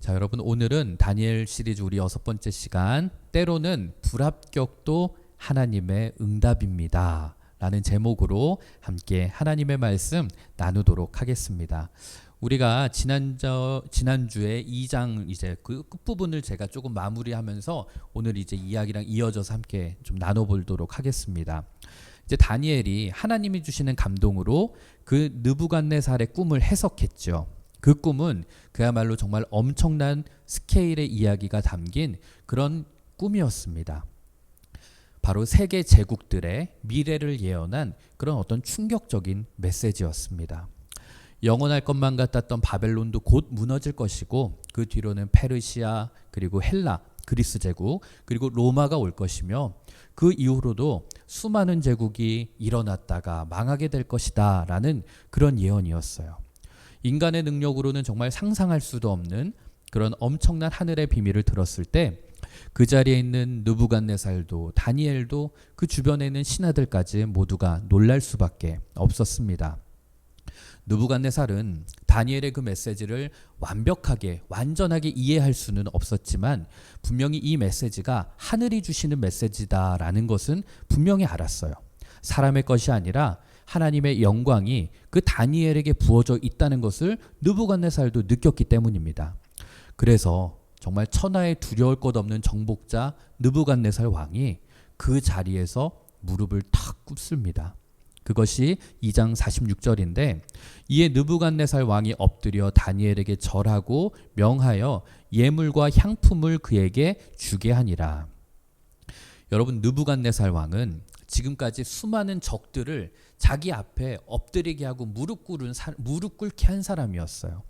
자, 여러분 오늘은 다니엘 시리즈 우리 6번째 시간 때로는 불합격도 하나님의 응답입니다 라는 제목으로 함께 하나님의 말씀 나누도록 하겠습니다. 우리가 지난주에 2장 이제 그 끝부분을 제가 조금 마무리하면서 오늘 이제 이야기랑 이어져서 함께 좀 나눠보도록 하겠습니다. 이제 다니엘이 하나님이 주시는 감동으로 그 느부갓네살의 꿈을 해석했죠. 그 꿈은 그야말로 정말 엄청난 스케일의 이야기가 담긴 그런 꿈이었습니다. 바로 세계 제국들의 미래를 예언한 그런 어떤 충격적인 메시지였습니다. 영원할 것만 같았던 바벨론도 곧 무너질 것이고 그 뒤로는 페르시아 그리고 헬라, 그리스 제국 그리고 로마가 올 것이며 그 이후로도 수많은 제국이 일어났다가 망하게 될 것이다 라는 그런 예언이었어요. 인간의 능력으로는 정말 상상할 수도 없는 그런 엄청난 하늘의 비밀을 들었을 때 그 자리에 있는 느부갓네살도 다니엘도 그 주변에 있는 신하들까지 모두가 놀랄 수밖에 없었습니다. 느부갓네살은 다니엘의 그 메시지를 완전하게 이해할 수는 없었지만 분명히 이 메시지가 하늘이 주시는 메시지다라는 것은 분명히 알았어요. 사람의 것이 아니라 하나님의 영광이 그 다니엘에게 부어져 있다는 것을 느부갓네살도 느꼈기 때문입니다. 그래서 정말 천하에 두려울 것 없는 정복자 느부갓네살 왕이 그 자리에서 무릎을 탁 꿇습니다. 그것이 2장 46절인데 이에 느부갓네살 왕이 엎드려 다니엘에게 절하고 명하여 예물과 향품을 그에게 주게 하니라. 여러분, 느부갓네살 왕은 지금까지 수많은 적들을 자기 앞에 엎드리게 하고 무릎 꿇게 한 사람이었어요.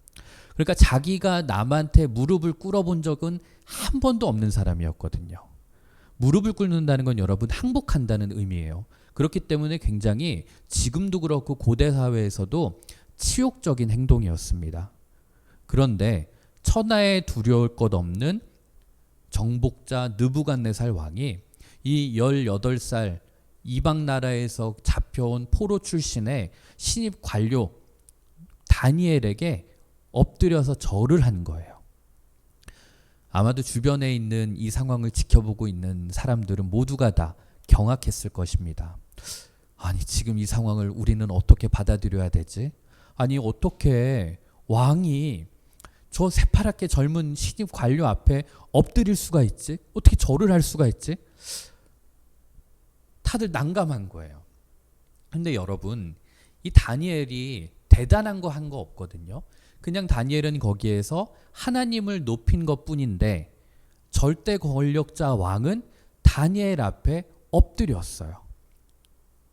그러니까 자기가 남한테 무릎을 꿇어본 적은 한 번도 없는 사람이었거든요. 무릎을 꿇는다는 건 여러분 항복한다는 의미예요. 그렇기 때문에 굉장히 지금도 그렇고 고대 사회에서도 치욕적인 행동이었습니다. 그런데 천하에 두려울 것 없는 정복자 느부갓네살 왕이 이 18살 이방 나라에서 잡혀온 포로 출신의 신입 관료 다니엘에게 엎드려서 절을 한 거예요. 아마도 주변에 있는 이 상황을 지켜보고 있는 사람들은 모두가 다 경악했을 것입니다. 아니, 지금 이 상황을 우리는 어떻게 받아들여야 되지? 아니, 어떻게 왕이 저 새파랗게 젊은 신입 관료 앞에 엎드릴 수가 있지? 어떻게 절을 할 수가 있지? 다들 난감한 거예요. 근데 여러분, 이 다니엘이 대단한 거 한 거 없거든요. 그냥 다니엘은 거기에서 하나님을 높인 것 뿐인데 절대 권력자 왕은 다니엘 앞에 엎드렸어요.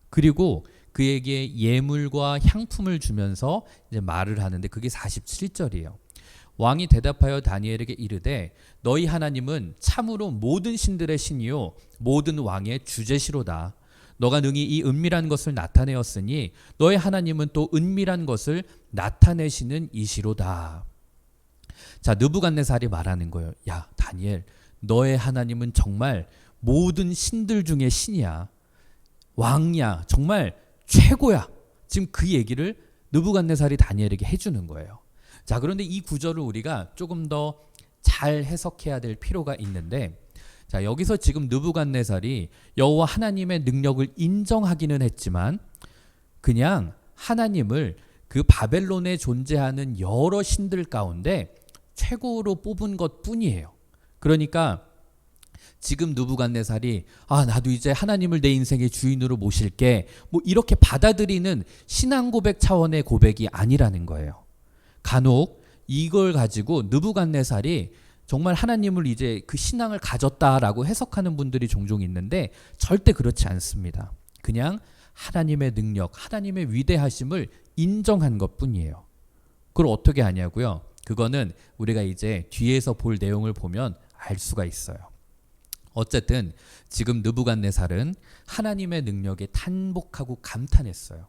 그리고 그에게 예물과 향품을 주면서 이제 말을 하는데 그게 47절이에요. 왕이 대답하여 다니엘에게 이르되 너희 하나님은 참으로 모든 신들의 신이요 모든 왕의 주제시로다. 너가 능히 이 은밀한 것을 나타내었으니 너의 하나님은 또 은밀한 것을 나타내시는 이시로다. 자, 느부갓네살이 말하는 거예요. 야, 다니엘, 너의 하나님은 정말 모든 신들 중에 신이야. 왕이야. 정말 최고야. 지금 그 얘기를 느부갓네살이 다니엘에게 해주는 거예요. 자, 그런데 이 구절을 우리가 조금 더 잘 해석해야 될 필요가 있는데, 자, 여기서 지금 느부갓네살이 여호와 하나님의 능력을 인정하기는 했지만 그냥 하나님을 그 바벨론에 존재하는 여러 신들 가운데 최고로 뽑은 것 뿐이에요. 그러니까 지금 느부갓네살이 나도 이제 하나님을 내 인생의 주인으로 모실게 뭐 이렇게 받아들이는 신앙 고백 차원의 고백이 아니라는 거예요. 간혹 이걸 가지고 느부갓네살이 정말 하나님을 이제 그 신앙을 가졌다라고 해석하는 분들이 종종 있는데 절대 그렇지 않습니다. 그냥 하나님의 능력, 하나님의 위대하심을 인정한 것뿐이에요. 그걸 어떻게 하냐고요? 그거는 우리가 이제 뒤에서 볼 내용을 보면 알 수가 있어요. 어쨌든 지금 느부갓네살은 하나님의 능력에 탄복하고 감탄했어요.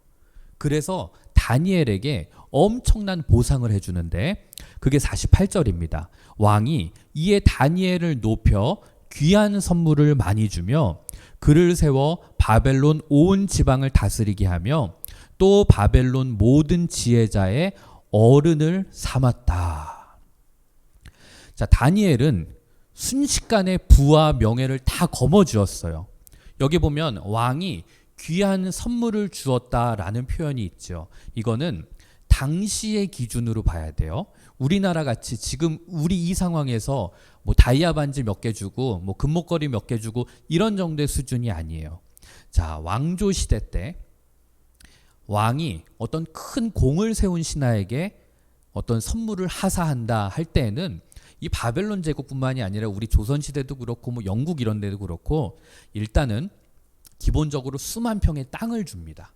그래서 다니엘에게 엄청난 보상을 해주는데 그게 48절입니다. 왕이 이에 다니엘을 높여 귀한 선물을 많이 주며 그를 세워 바벨론 온 지방을 다스리게 하며 또 바벨론 모든 지혜자의 어른을 삼았다. 자, 다니엘은 순식간에 부와 명예를 다 거머쥐었어요. 여기 보면 왕이 귀한 선물을 주었다라는 표현이 있죠. 이거는 당시의 기준으로 봐야 돼요. 우리나라 같이 지금 우리 이 상황에서 뭐 다이아 반지 몇 개 주고 뭐 금목걸이 몇 개 주고 이런 정도의 수준이 아니에요. 자, 왕조 시대 때 왕이 어떤 큰 공을 세운 신하에게 어떤 선물을 하사한다 할 때에는 이 바벨론 제국뿐만이 아니라 우리 조선 시대도 그렇고 뭐 영국 이런 데도 그렇고 일단은 기본적으로 수만 평의 땅을 줍니다.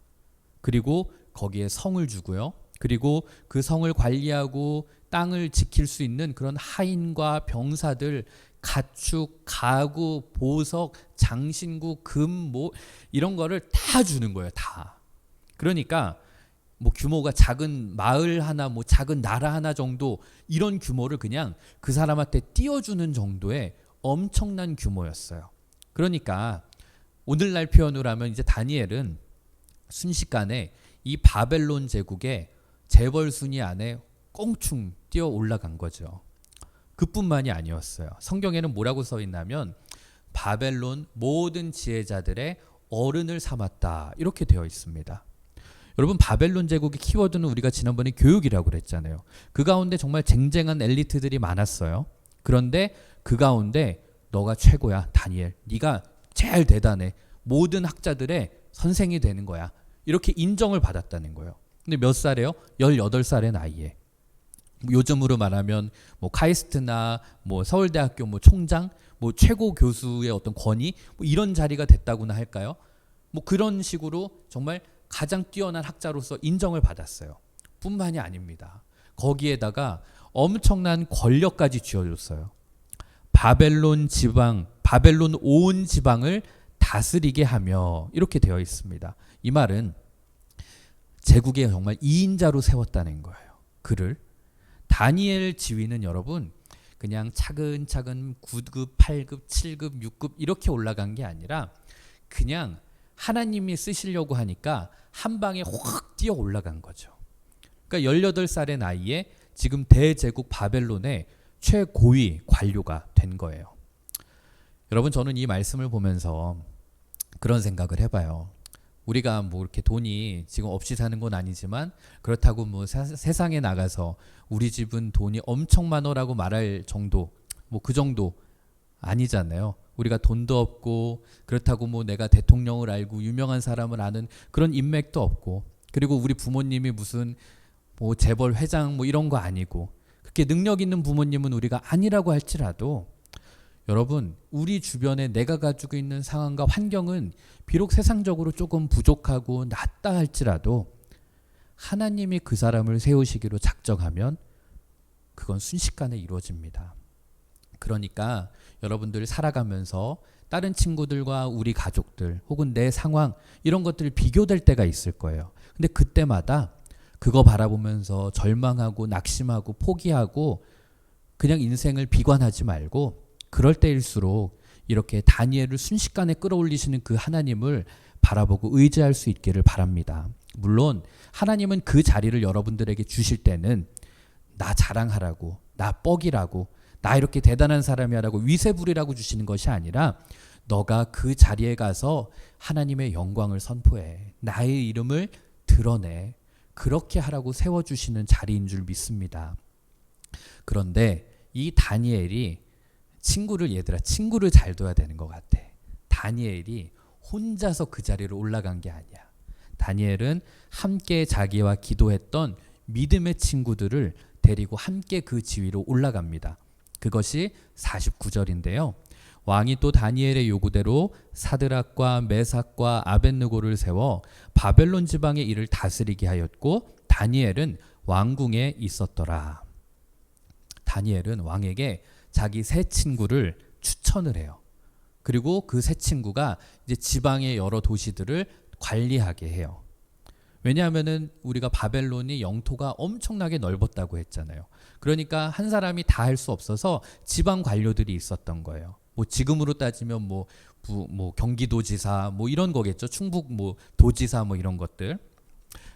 그리고 거기에 성을 주고요. 그리고 그 성을 관리하고 땅을 지킬 수 있는 그런 하인과 병사들, 가축, 가구, 보석, 장신구, 금 뭐 이런 거를 다 주는 거예요. 다. 그러니까 뭐 규모가 작은 마을 하나, 뭐 작은 나라 하나 정도 이런 규모를 그냥 그 사람한테 띄워주는 정도의 엄청난 규모였어요. 그러니까 오늘날 표현으로 하면 이제 다니엘은 순식간에 이 바벨론 제국의 재벌 순위 안에 꽁충 뛰어 올라간 거죠. 그뿐만이 아니었어요. 성경에는 뭐라고 써 있냐면 바벨론 모든 지혜자들의 어른을 삼았다 이렇게 되어 있습니다. 여러분, 바벨론 제국의 키워드는 우리가 지난번에 교육이라고 그랬잖아요. 그 가운데 정말 쟁쟁한 엘리트들이 많았어요. 그런데 그 가운데 너가 최고야, 다니엘. 네가 제일 대단해. 모든 학자들의 선생이 되는 거야. 이렇게 인정을 받았다는 거예요. 근데 몇 살이에요? 18살의 나이에. 요즘으로 말하면 뭐 카이스트나 뭐 서울대학교 뭐 총장, 뭐 최고 교수의 어떤 권위, 뭐 이런 자리가 됐다고나 할까요? 뭐 그런 식으로 정말 가장 뛰어난 학자로서 인정을 받았어요. 뿐만이 아닙니다. 거기에다가 엄청난 권력까지 쥐어줬어요. 바벨론 지방, 바벨론 온 지방을 다스리게 하며 이렇게 되어 있습니다. 이 말은 제국에 정말 2인자로 세웠다는 거예요. 그를. 다니엘 지위는 여러분 그냥 차근차근 9급, 8급, 7급, 6급 이렇게 올라간 게 아니라 그냥 하나님이 쓰시려고 하니까 한 방에 확 뛰어 올라간 거죠. 그러니까 18살의 나이에 지금 대제국 바벨론의 최고위 관료가 된 거예요. 여러분, 저는 이 말씀을 보면서 그런 생각을 해봐요. 우리가 뭐 이렇게 돈이 지금 없이 사는 건 아니지만 그렇다고 뭐 세상에 나가서 우리 집은 돈이 엄청 많어라고 말할 정도, 뭐 그 정도 아니잖아요. 우리가 돈도 없고 그렇다고 뭐 내가 대통령을 알고 유명한 사람을 아는 그런 인맥도 없고, 그리고 우리 부모님이 무슨 뭐 재벌 회장 뭐 이런 거 아니고, 그렇게 능력 있는 부모님은 우리가 아니라고 할지라도 여러분, 우리 주변에 내가 가지고 있는 상황과 환경은 비록 세상적으로 조금 부족하고 낮다 할지라도 하나님이 그 사람을 세우시기로 작정하면 그건 순식간에 이루어집니다. 그러니까 여러분들 살아가면서 다른 친구들과 우리 가족들 혹은 내 상황 이런 것들이 비교될 때가 있을 거예요. 근데 그때마다 그거 바라보면서 절망하고 낙심하고 포기하고 그냥 인생을 비관하지 말고, 그럴 때일수록 이렇게 다니엘을 순식간에 끌어올리시는 그 하나님을 바라보고 의지할 수 있기를 바랍니다. 물론 하나님은 그 자리를 여러분들에게 주실 때는 나 자랑하라고, 나 뻑이라고, 나 이렇게 대단한 사람이라고 위세 부리라고 주시는 것이 아니라 너가 그 자리에 가서 하나님의 영광을 선포해, 나의 이름을 드러내, 그렇게 하라고 세워주시는 자리인 줄 믿습니다. 그런데 이 다니엘이 친구를 잘 둬야 되는 것 같아. 다니엘이 혼자서 그 자리로 올라간 게 아니야. 다니엘은 함께 자기와 기도했던 믿음의 친구들을 데리고 함께 그 지위로 올라갑니다. 그것이 49절인데요. 왕이 또 다니엘의 요구대로 사드락과 메삭과 아벳느고를 세워 바벨론 지방의 일을 다스리게 하였고 다니엘은 왕궁에 있었더라. 다니엘은 왕에게 자기 세 친구를 추천을 해요. 그리고 그 세 친구가 이제 지방의 여러 도시들을 관리하게 해요. 왜냐하면은 우리가 바벨론이 영토가 엄청나게 넓었다고 했잖아요. 그러니까 한 사람이 다 할 수 없어서 지방 관료들이 있었던 거예요. 뭐 지금으로 따지면 뭐 경기도지사 뭐 이런 거겠죠. 충북 뭐 도지사 뭐 이런 것들.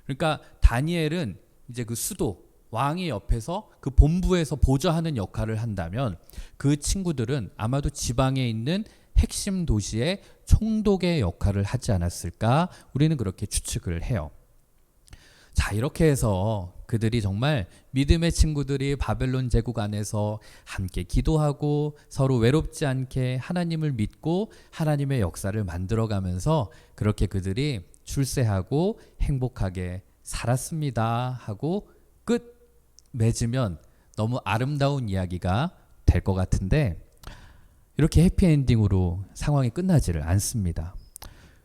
그러니까 다니엘은 이제 그 수도 왕이 옆에서 그 본부에서 보좌하는 역할을 한다면 그 친구들은 아마도 지방에 있는 핵심 도시의 총독의 역할을 하지 않았을까? 우리는 그렇게 추측을 해요. 자, 이렇게 해서 그들이 정말 믿음의 친구들이 바벨론 제국 안에서 함께 기도하고 서로 외롭지 않게 하나님을 믿고 하나님의 역사를 만들어가면서 그렇게 그들이 출세하고 행복하게 살았습니다 하고 끝 맺으면 너무 아름다운 이야기가 될 것 같은데 이렇게 해피엔딩으로 상황이 끝나지를 않습니다.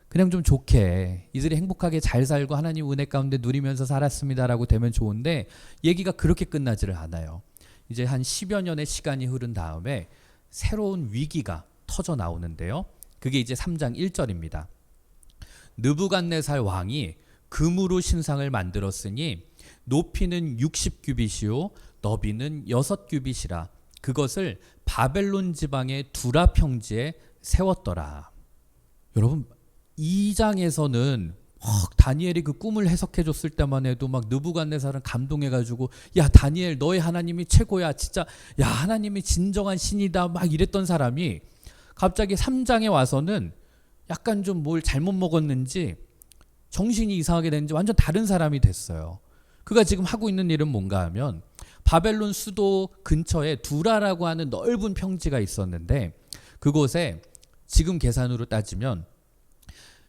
그냥 좀 좋게 이들이 행복하게 잘 살고 하나님 은혜 가운데 누리면서 살았습니다라고 되면 좋은데 얘기가 그렇게 끝나지를 않아요. 이제 한 10여 년의 시간이 흐른 다음에 새로운 위기가 터져 나오는데요. 그게 이제 3장 1절입니다. 느부갓네살 왕이 금으로 신상을 만들었으니 높이는 60규빗이요 너비는 6규빗이라 그것을 바벨론 지방의 두라 평지에 세웠더라. 여러분 2장에서는 다니엘이 그 꿈을 해석해 줬을 때만 해도 막 느부갓네살은 감동해가지고 야 다니엘 너의 하나님이 최고야 진짜 야 하나님이 진정한 신이다 막 이랬던 사람이 갑자기 3장에 와서는 약간 좀 뭘 잘못 먹었는지 정신이 이상하게 됐는지 완전 다른 사람이 됐어요. 그가 지금 하고 있는 일은 뭔가 하면 바벨론 수도 근처에 두라라고 하는 넓은 평지가 있었는데 그곳에 지금 계산으로 따지면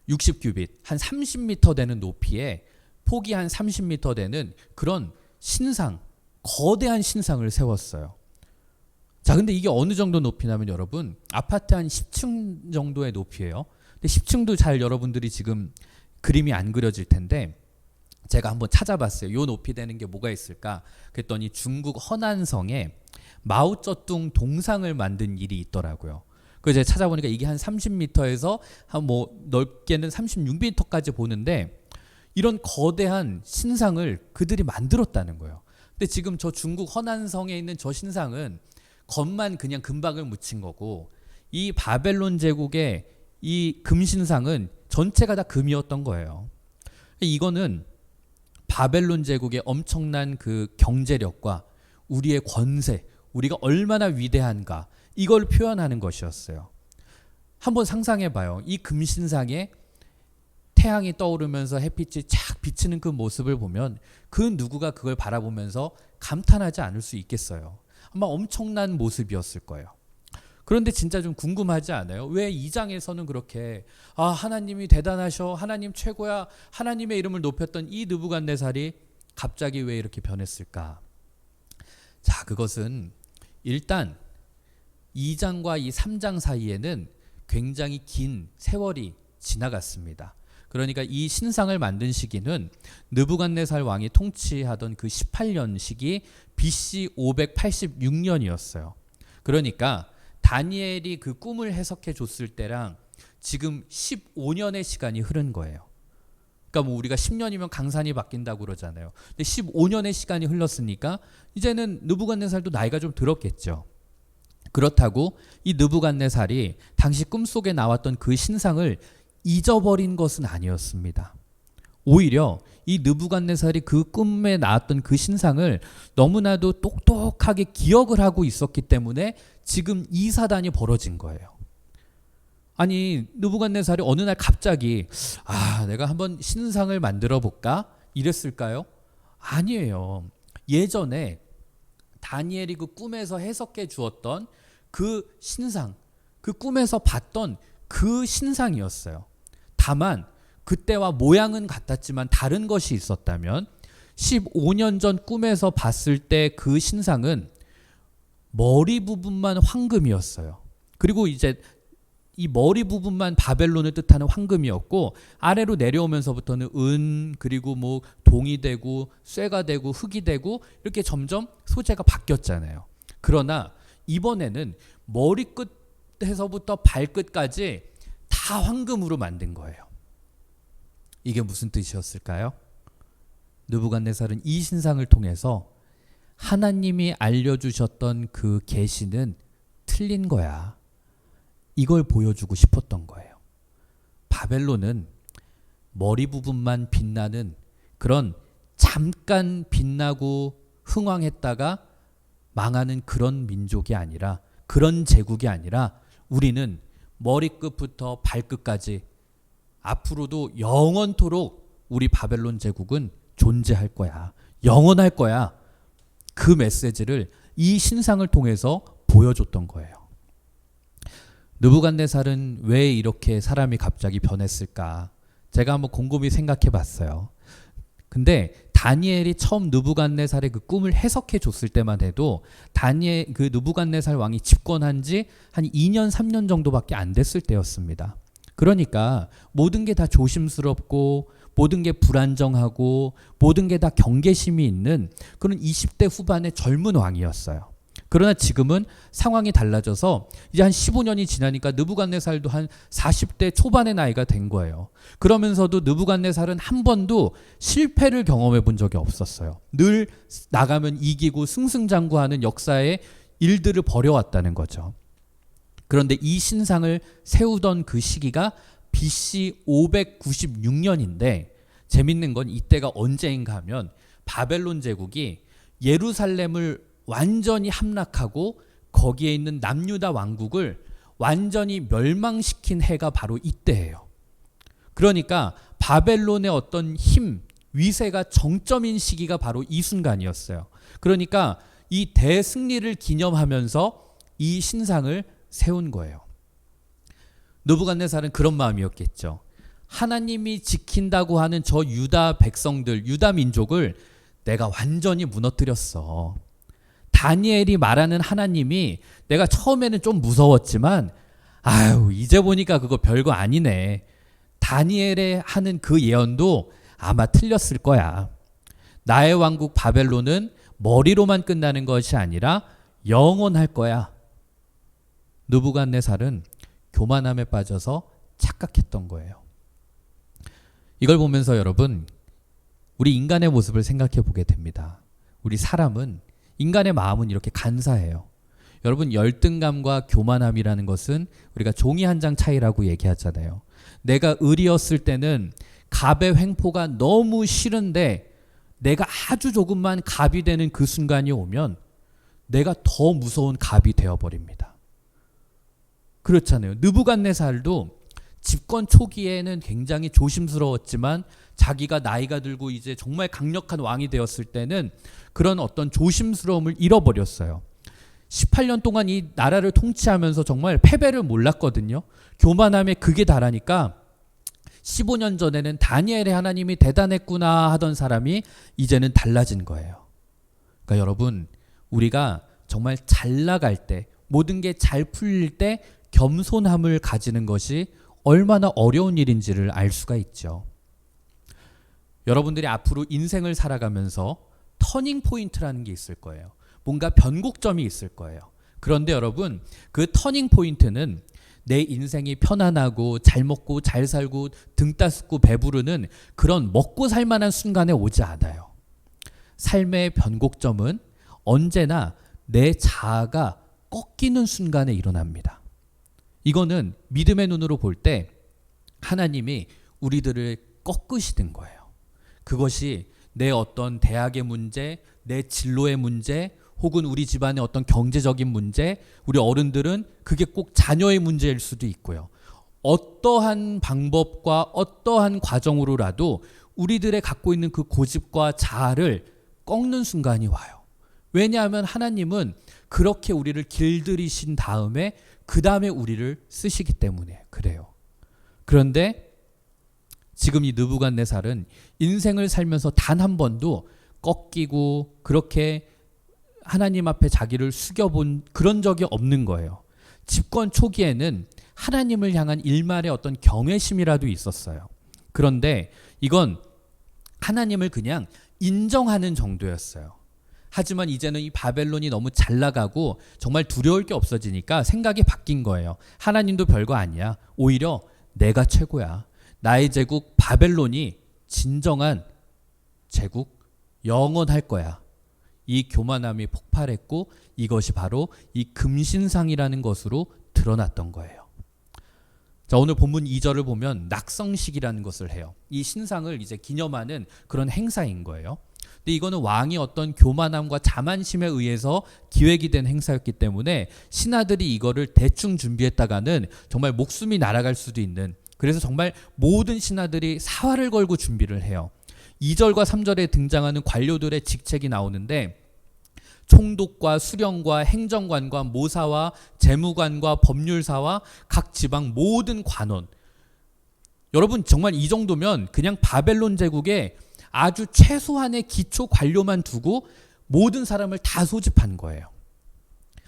60규빗 한 30m 되는 높이에 폭이 한 30m 되는 그런 신상 거대한 신상을 세웠어요. 자 근데 이게 어느 정도 높이냐면 여러분 아파트 한 10층 정도의 높이에요. 근데 10층도 잘 여러분들이 지금 그림이 안 그려질 텐데 제가 한번 찾아봤어요. 요 높이 되는 게 뭐가 있을까? 그랬더니 중국 허난성에 마오쩌둥 동상을 만든 일이 있더라고요. 그래서 제가 찾아보니까 이게 한 30m에서 한 뭐 넓게는 36m까지 보는데 이런 거대한 신상을 그들이 만들었다는 거예요. 근데 지금 저 중국 허난성에 있는 저 신상은 겉만 그냥 금박을 묻힌 거고 이 바벨론 제국의 이 금신상은 전체가 다 금이었던 거예요. 이거는 바벨론 제국의 엄청난 그 경제력과 우리의 권세, 우리가 얼마나 위대한가 이걸 표현하는 것이었어요. 한번 상상해 봐요. 이 금신상에 태양이 떠오르면서 햇빛이 착 비치는 그 모습을 보면 그 누구가 그걸 바라보면서 감탄하지 않을 수 있겠어요. 아마 엄청난 모습이었을 거예요. 그런데 진짜 좀 궁금하지 않아요? 왜 2장에서는 그렇게 하나님이 대단하셔, 하나님 최고야, 하나님의 이름을 높였던 이 느부갓네살이 갑자기 왜 이렇게 변했을까? 자, 그것은 일단 2장과 이 3장 사이에는 굉장히 긴 세월이 지나갔습니다. 그러니까 이 신상을 만든 시기는 느부갓네살 왕이 통치하던 그 18년 시기 BC 586년이었어요. 그러니까 다니엘이 그 꿈을 해석해 줬을 때랑 지금 15년의 시간이 흐른 거예요. 그러니까 뭐 우리가 10년이면 강산이 바뀐다고 그러잖아요. 근데 15년의 시간이 흘렀으니까 이제는 느부갓네살도 나이가 좀 들었겠죠. 그렇다고 이 느부갓네살이 당시 꿈속에 나왔던 그 신상을 잊어버린 것은 아니었습니다. 오히려 이 느부갓네살이 그 꿈에 나왔던 그 신상을 너무나도 똑똑하게 기억을 하고 있었기 때문에 지금 이 사단이 벌어진 거예요. 아니 느부갓네살이 어느 날 갑자기 내가 한번 신상을 만들어 볼까? 이랬을까요? 아니에요. 예전에 다니엘이 그 꿈에서 해석해 주었던 그 신상, 그 꿈에서 봤던 그 신상이었어요. 다만 그때와 모양은 같았지만 다른 것이 있었다면 15년 전 꿈에서 봤을 때 그 신상은 머리 부분만 황금이었어요. 그리고 이제 이 머리 부분만 바벨론을 뜻하는 황금이었고 아래로 내려오면서부터는 은 그리고 뭐 동이 되고 쇠가 되고 흙이 되고 이렇게 점점 소재가 바뀌었잖아요. 그러나 이번에는 머리끝에서부터 발끝까지 다 황금으로 만든 거예요. 이게 무슨 뜻이었을까요? 느부갓네살은 이 신상을 통해서 하나님이 알려주셨던 그 계시는 틀린 거야. 이걸 보여주고 싶었던 거예요. 바벨론은 머리 부분만 빛나는 그런 잠깐 빛나고 흥왕했다가 망하는 그런 민족이 아니라, 그런 제국이 아니라, 우리는 머리끝부터 발끝까지 앞으로도 영원토록 우리 바벨론 제국은 존재할 거야. 영원할 거야. 그 메시지를 이 신상을 통해서 보여줬던 거예요. 느부갓네살은 왜 이렇게 사람이 갑자기 변했을까? 제가 한번 곰곰이 생각해 봤어요. 근데 다니엘이 처음 느부갓네살의 그 꿈을 해석해 줬을 때만 해도 그 느부갓네살 왕이 집권한 지 한 2년 3년 정도밖에 안 됐을 때였습니다. 그러니까 모든 게 다 조심스럽고 모든 게 불안정하고 모든 게 다 경계심이 있는 그런 20대 후반의 젊은 왕이었어요. 그러나 지금은 상황이 달라져서 이제 한 15년이 지나니까 느부갓네살도 한 40대 초반의 나이가 된 거예요. 그러면서도 느부갓네살은 한 번도 실패를 경험해 본 적이 없었어요. 늘 나가면 이기고 승승장구하는 역사의 일들을 벌여왔다는 거죠. 그런데 이 신상을 세우던 그 시기가 BC 596년인데 재밌는 건 이때가 언제인가 하면 바벨론 제국이 예루살렘을 완전히 함락하고 거기에 있는 남유다 왕국을 완전히 멸망시킨 해가 바로 이때예요. 그러니까 바벨론의 어떤 힘, 위세가 정점인 시기가 바로 이 순간이었어요. 그러니까 이 대승리를 기념하면서 이 신상을 세운 거예요. 느부갓네살은 그런 마음이었겠죠. 하나님이 지킨다고 하는 저 유다 백성들, 유다 민족을 내가 완전히 무너뜨렸어. 다니엘이 말하는 하나님이 내가 처음에는 좀 무서웠지만 이제 보니까 그거 별거 아니네. 다니엘의 하는 그 예언도 아마 틀렸을 거야. 나의 왕국 바벨론은 머리로만 끝나는 것이 아니라 영원할 거야. 느부갓네살은 교만함에 빠져서 착각했던 거예요. 이걸 보면서 여러분, 우리 인간의 모습을 생각해 보게 됩니다. 우리 사람은, 인간의 마음은 이렇게 간사해요. 여러분, 열등감과 교만함이라는 것은 우리가 종이 한 장 차이라고 얘기하잖아요. 내가 을이었을 때는 갑의 횡포가 너무 싫은데 내가 아주 조금만 갑이 되는 그 순간이 오면 내가 더 무서운 갑이 되어버립니다. 그렇잖아요. 느부갓네살도 집권 초기에는 굉장히 조심스러웠지만 자기가 나이가 들고 이제 정말 강력한 왕이 되었을 때는 그런 어떤 조심스러움을 잃어버렸어요. 18년 동안 이 나라를 통치하면서 정말 패배를 몰랐거든요. 교만함에 극에 달하니까 15년 전에는 다니엘의 하나님이 대단했구나 하던 사람이 이제는 달라진 거예요. 그러니까 여러분, 우리가 정말 잘 나갈 때, 모든 게 잘 풀릴 때 겸손함을 가지는 것이 얼마나 어려운 일인지를 알 수가 있죠. 여러분들이 앞으로 인생을 살아가면서 터닝 포인트라는 게 있을 거예요. 뭔가 변곡점이 있을 거예요. 그런데 여러분, 그 터닝 포인트는 내 인생이 편안하고 잘 먹고 잘 살고 등 따숩고 배부르는 그런 먹고 살만한 순간에 오지 않아요. 삶의 변곡점은 언제나 내 자아가 꺾이는 순간에 일어납니다. 이거는 믿음의 눈으로 볼 때 하나님이 우리들을 꺾으시는 거예요. 그것이 내 어떤 대학의 문제, 내 진로의 문제, 혹은 우리 집안의 어떤 경제적인 문제, 우리 어른들은 그게 꼭 자녀의 문제일 수도 있고요. 어떠한 방법과 어떠한 과정으로라도 우리들의 갖고 있는 그 고집과 자아를 꺾는 순간이 와요. 왜냐하면 하나님은 그렇게 우리를 길들이신 다음에 그 다음에 우리를 쓰시기 때문에 그래요. 그런데 지금 이 느부갓네살은 인생을 살면서 단 한 번도 꺾이고 그렇게 하나님 앞에 자기를 숙여본 그런 적이 없는 거예요. 집권 초기에는 하나님을 향한 일말의 어떤 경외심이라도 있었어요. 그런데 이건 하나님을 그냥 인정하는 정도였어요. 하지만 이제는 이 바벨론이 너무 잘 나가고 정말 두려울 게 없어지니까 생각이 바뀐 거예요. 하나님도 별거 아니야. 오히려 내가 최고야. 나의 제국 바벨론이 진정한 제국, 영원할 거야. 이 교만함이 폭발했고 이것이 바로 이 금신상이라는 것으로 드러났던 거예요. 자, 오늘 본문 2절을 보면 낙성식이라는 것을 해요. 이 신상을 이제 기념하는 그런 행사인 거예요. 근데 이거는 왕이 어떤 교만함과 자만심에 의해서 기획이 된 행사였기 때문에 신하들이 이거를 대충 준비했다가는 정말 목숨이 날아갈 수도 있는, 그래서 정말 모든 신하들이 사활을 걸고 준비를 해요. 2절과 3절에 등장하는 관료들의 직책이 나오는데 총독과 수령과 행정관과 모사와 재무관과 법률사와 각 지방 모든 관원. 여러분 정말 이 정도면 그냥 바벨론 제국의 아주 최소한의 기초 관료만 두고 모든 사람을 다 소집한 거예요.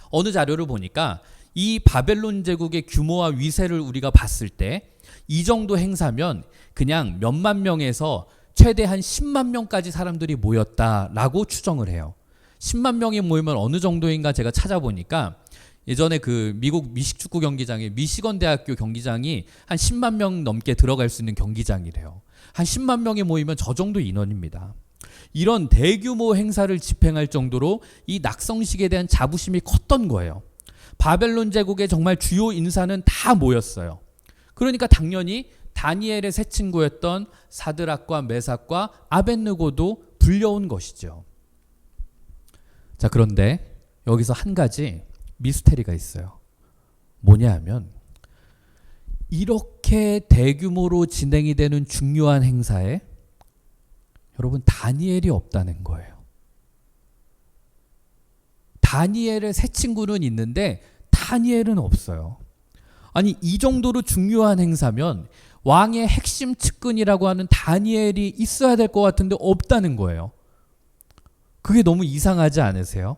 어느 자료를 보니까 이 바벨론 제국의 규모와 위세를 우리가 봤을 때 이 정도 행사면 그냥 몇만 명에서 최대 한 10만 명까지 사람들이 모였다라고 추정을 해요. 10만 명이 모이면 어느 정도인가 제가 찾아보니까 예전에 그 미국 미식축구 경기장에 미시건 대학교 경기장이 한 10만 명 넘게 들어갈 수 있는 경기장이래요. 한 10만 명이 모이면 저 정도 인원입니다. 이런 대규모 행사를 집행할 정도로 이 낙성식에 대한 자부심이 컸던 거예요. 바벨론 제국의 정말 주요 인사는 다 모였어요. 그러니까 당연히 다니엘의 세 친구였던 사드락과 메삭과 아벳느고도 불려온 것이죠. 자, 그런데 여기서 한 가지 미스테리가 있어요. 뭐냐 하면 이렇게 대규모로 진행이 되는 중요한 행사에 여러분 다니엘이 없다는 거예요. 다니엘의 세 친구는 있는데 다니엘은 없어요. 아니 이 정도로 중요한 행사면 왕의 핵심 측근이라고 하는 다니엘이 있어야 될 것 같은데 없다는 거예요. 그게 너무 이상하지 않으세요?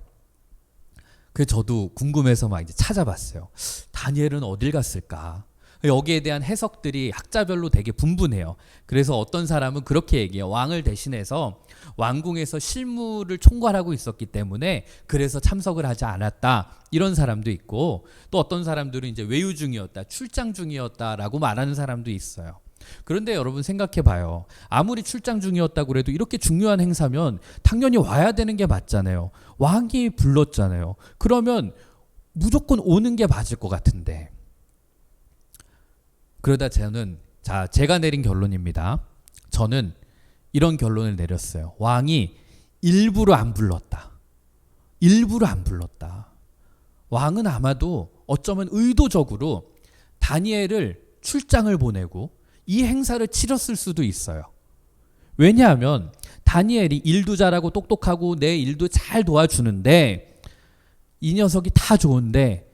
그래서 저도 궁금해서 막 이제 찾아봤어요. 다니엘은 어딜 갔을까? 여기에 대한 해석들이 학자별로 되게 분분해요. 그래서 어떤 사람은 그렇게 얘기해요. 왕을 대신해서 왕궁에서 실무를 총괄하고 있었기 때문에 그래서 참석을 하지 않았다. 이런 사람도 있고, 또 어떤 사람들은 이제 외유 중이었다, 출장 중이었다라고 말하는 사람도 있어요. 그런데 여러분 생각해 봐요. 아무리 출장 중이었다고 해도 이렇게 중요한 행사면 당연히 와야 되는 게 맞잖아요. 왕이 불렀잖아요. 그러면 무조건 오는 게 맞을 것 같은데. 그러다 저는 제가 내린 결론입니다. 저는 이런 결론을 내렸어요. 왕이 일부러 안 불렀다. 일부러 안 불렀다. 왕은 아마도 어쩌면 의도적으로 다니엘을 출장을 보내고 이 행사를 치렀을 수도 있어요. 왜냐하면 다니엘이 일도 잘하고 똑똑하고 내 일도 잘 도와주는데 이 녀석이 다 좋은데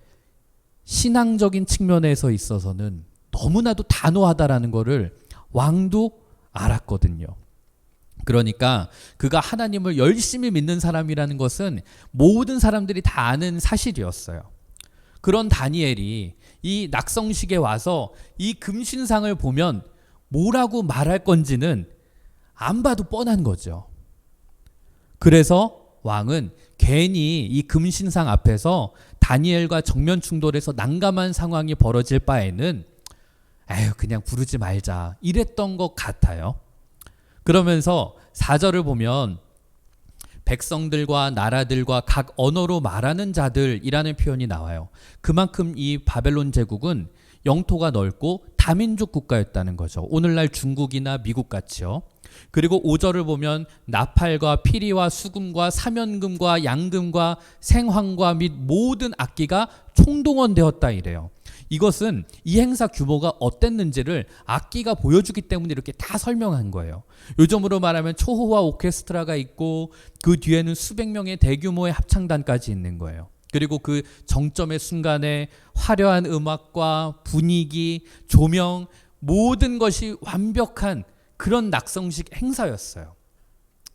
신앙적인 측면에서 있어서는 너무나도 단호하다라는 거를 왕도 알았거든요. 그러니까 그가 하나님을 열심히 믿는 사람이라는 것은 모든 사람들이 다 아는 사실이었어요. 그런 다니엘이 이 낙성식에 와서 이 금신상을 보면 뭐라고 말할 건지는 안 봐도 뻔한 거죠. 그래서 왕은 괜히 이 금신상 앞에서 다니엘과 정면 충돌해서 난감한 상황이 벌어질 바에는 그냥 부르지 말자 이랬던 것 같아요. 그러면서 4절을 보면 백성들과 나라들과 각 언어로 말하는 자들이라는 표현이 나와요. 그만큼 이 바벨론 제국은 영토가 넓고 다민족 국가였다는 거죠. 오늘날 중국이나 미국 같이요. 그리고 5절을 보면 나팔과 피리와 수금과 사면금과 양금과 생황과 및 모든 악기가 총동원되었다 이래요. 이것은 이 행사 규모가 어땠는지를 악기가 보여주기 때문에 이렇게 다 설명한 거예요. 요즘으로 말하면 초호화 오케스트라가 있고 그 뒤에는 수백 명의 대규모의 합창단까지 있는 거예요. 그리고 그 정점의 순간에 화려한 음악과 분위기, 조명 모든 것이 완벽한 그런 낙성식 행사였어요.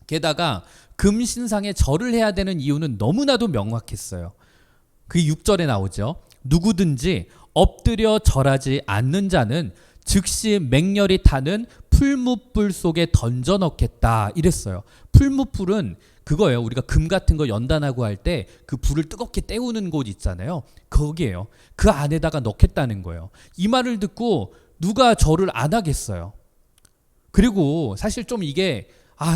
게다가 금신상에 절을 해야 되는 이유는 너무나도 명확했어요. 그 6절에 나오죠. 누구든지 엎드려 절하지 않는 자는 즉시 맹렬히 타는 풀무불 속에 던져 넣겠다 이랬어요. 풀무불은 그거예요. 우리가 금 같은 거 연단하고 할 때 그 불을 뜨겁게 때우는 곳 있잖아요. 거기에요. 그 안에다가 넣겠다는 거예요. 이 말을 듣고 누가 절을 안 하겠어요. 그리고 사실 좀 이게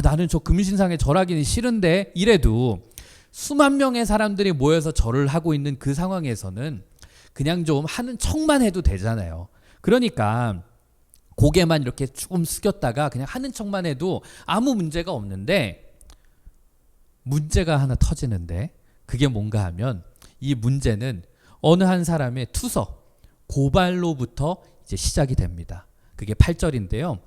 나는 저 금신상에 절하기는 싫은데 이래도 수만 명의 사람들이 모여서 절을 하고 있는 그 상황에서는 그냥 좀 하는 척만 해도 되잖아요. 그러니까 고개만 이렇게 조금 숙였다가 그냥 하는 척만 해도 아무 문제가 없는데 문제가 하나 터지는데 그게 뭔가 하면 이 문제는 어느 한 사람의 투서, 고발로부터 이제 시작이 됩니다. 그게 8절인데요.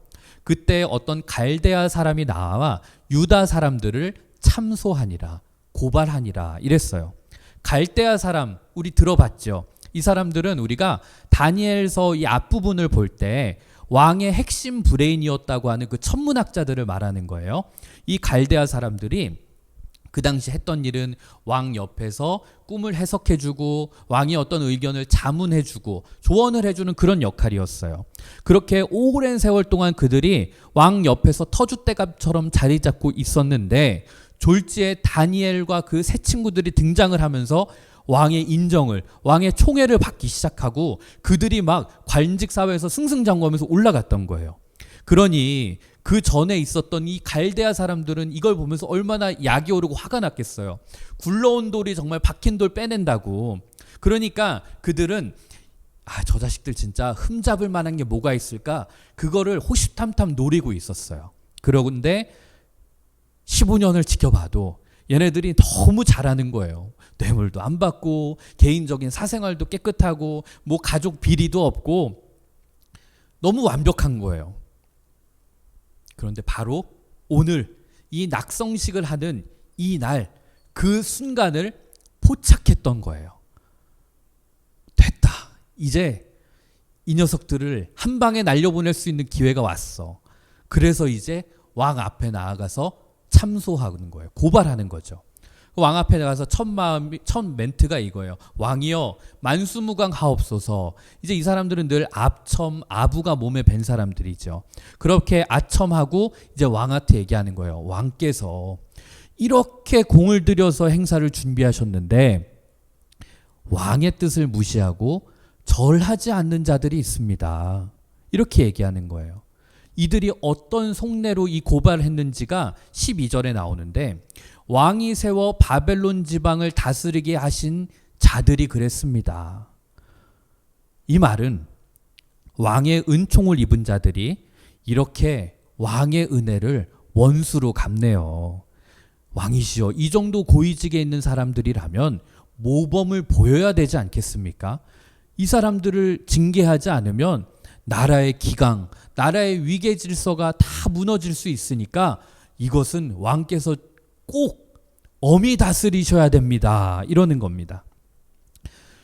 그때 어떤 갈대아 사람이 나와 유다 사람들을 참소하니라, 고발하니라 이랬어요. 갈대아 사람 우리 들어봤죠. 이 사람들은 우리가 다니엘서 이 앞부분을 볼 때 왕의 핵심 브레인이었다고 하는 그 천문학자들을 말하는 거예요. 이 갈대아 사람들이 그 당시 했던 일은 왕 옆에서 꿈을 해석해주고 왕이 어떤 의견을 자문해주고 조언을 해주는 그런 역할이었어요. 그렇게 오랜 세월 동안 그들이 왕 옆에서 터줏대감처럼 자리 잡고 있었는데 졸지에 다니엘과 그 세 친구들이 등장을 하면서 왕의 인정을, 왕의 총애를 받기 시작하고 그들이 막 관직 사회에서 승승장구하면서 올라갔던 거예요. 그러니 그 전에 있었던 이 갈대아 사람들은 이걸 보면서 얼마나 약이 오르고 화가 났겠어요. 굴러온 돌이 정말 박힌 돌 빼낸다고. 그러니까 그들은 저 자식들 진짜 흠잡을 만한 게 뭐가 있을까? 그거를 호시탐탐 노리고 있었어요. 그런데 15년을 지켜봐도 얘네들이 너무 잘하는 거예요. 뇌물도 안 받고 개인적인 사생활도 깨끗하고 뭐 가족 비리도 없고 너무 완벽한 거예요. 그런데 바로 오늘 이 낙성식을 하는 이 날, 그 순간을 포착했던 거예요. 됐다. 이제 이 녀석들을 한 방에 날려보낼 수 있는 기회가 왔어. 그래서 이제 왕 앞에 나아가서 참소하는 거예요. 고발하는 거죠. 왕 앞에 나가서 첫 멘트가 이거예요. 왕이여 만수무강하옵소서. 이제 이 사람들은 늘 압첨, 아부가 몸에 밴 사람들이죠. 그렇게 아첨하고 이제 왕한테 얘기하는 거예요. 왕께서 이렇게 공을 들여서 행사를 준비하셨는데 왕의 뜻을 무시하고 절하지 않는 자들이 있습니다. 이렇게 얘기하는 거예요. 이들이 어떤 속내로 이 고발을 했는지가 12절에 나오는데 왕이 세워 바벨론 지방을 다스리게 하신 자들이 그랬습니다. 이 말은 왕의 은총을 입은 자들이 이렇게 왕의 은혜를 원수로 갚네요. 왕이시여, 이 정도 고위직에 있는 사람들이라면 모범을 보여야 되지 않겠습니까? 이 사람들을 징계하지 않으면 나라의 기강, 나라의 위계 질서가 다 무너질 수 있으니까 이것은 왕께서 꼭 엄히 다스리셔야 됩니다. 이러는 겁니다.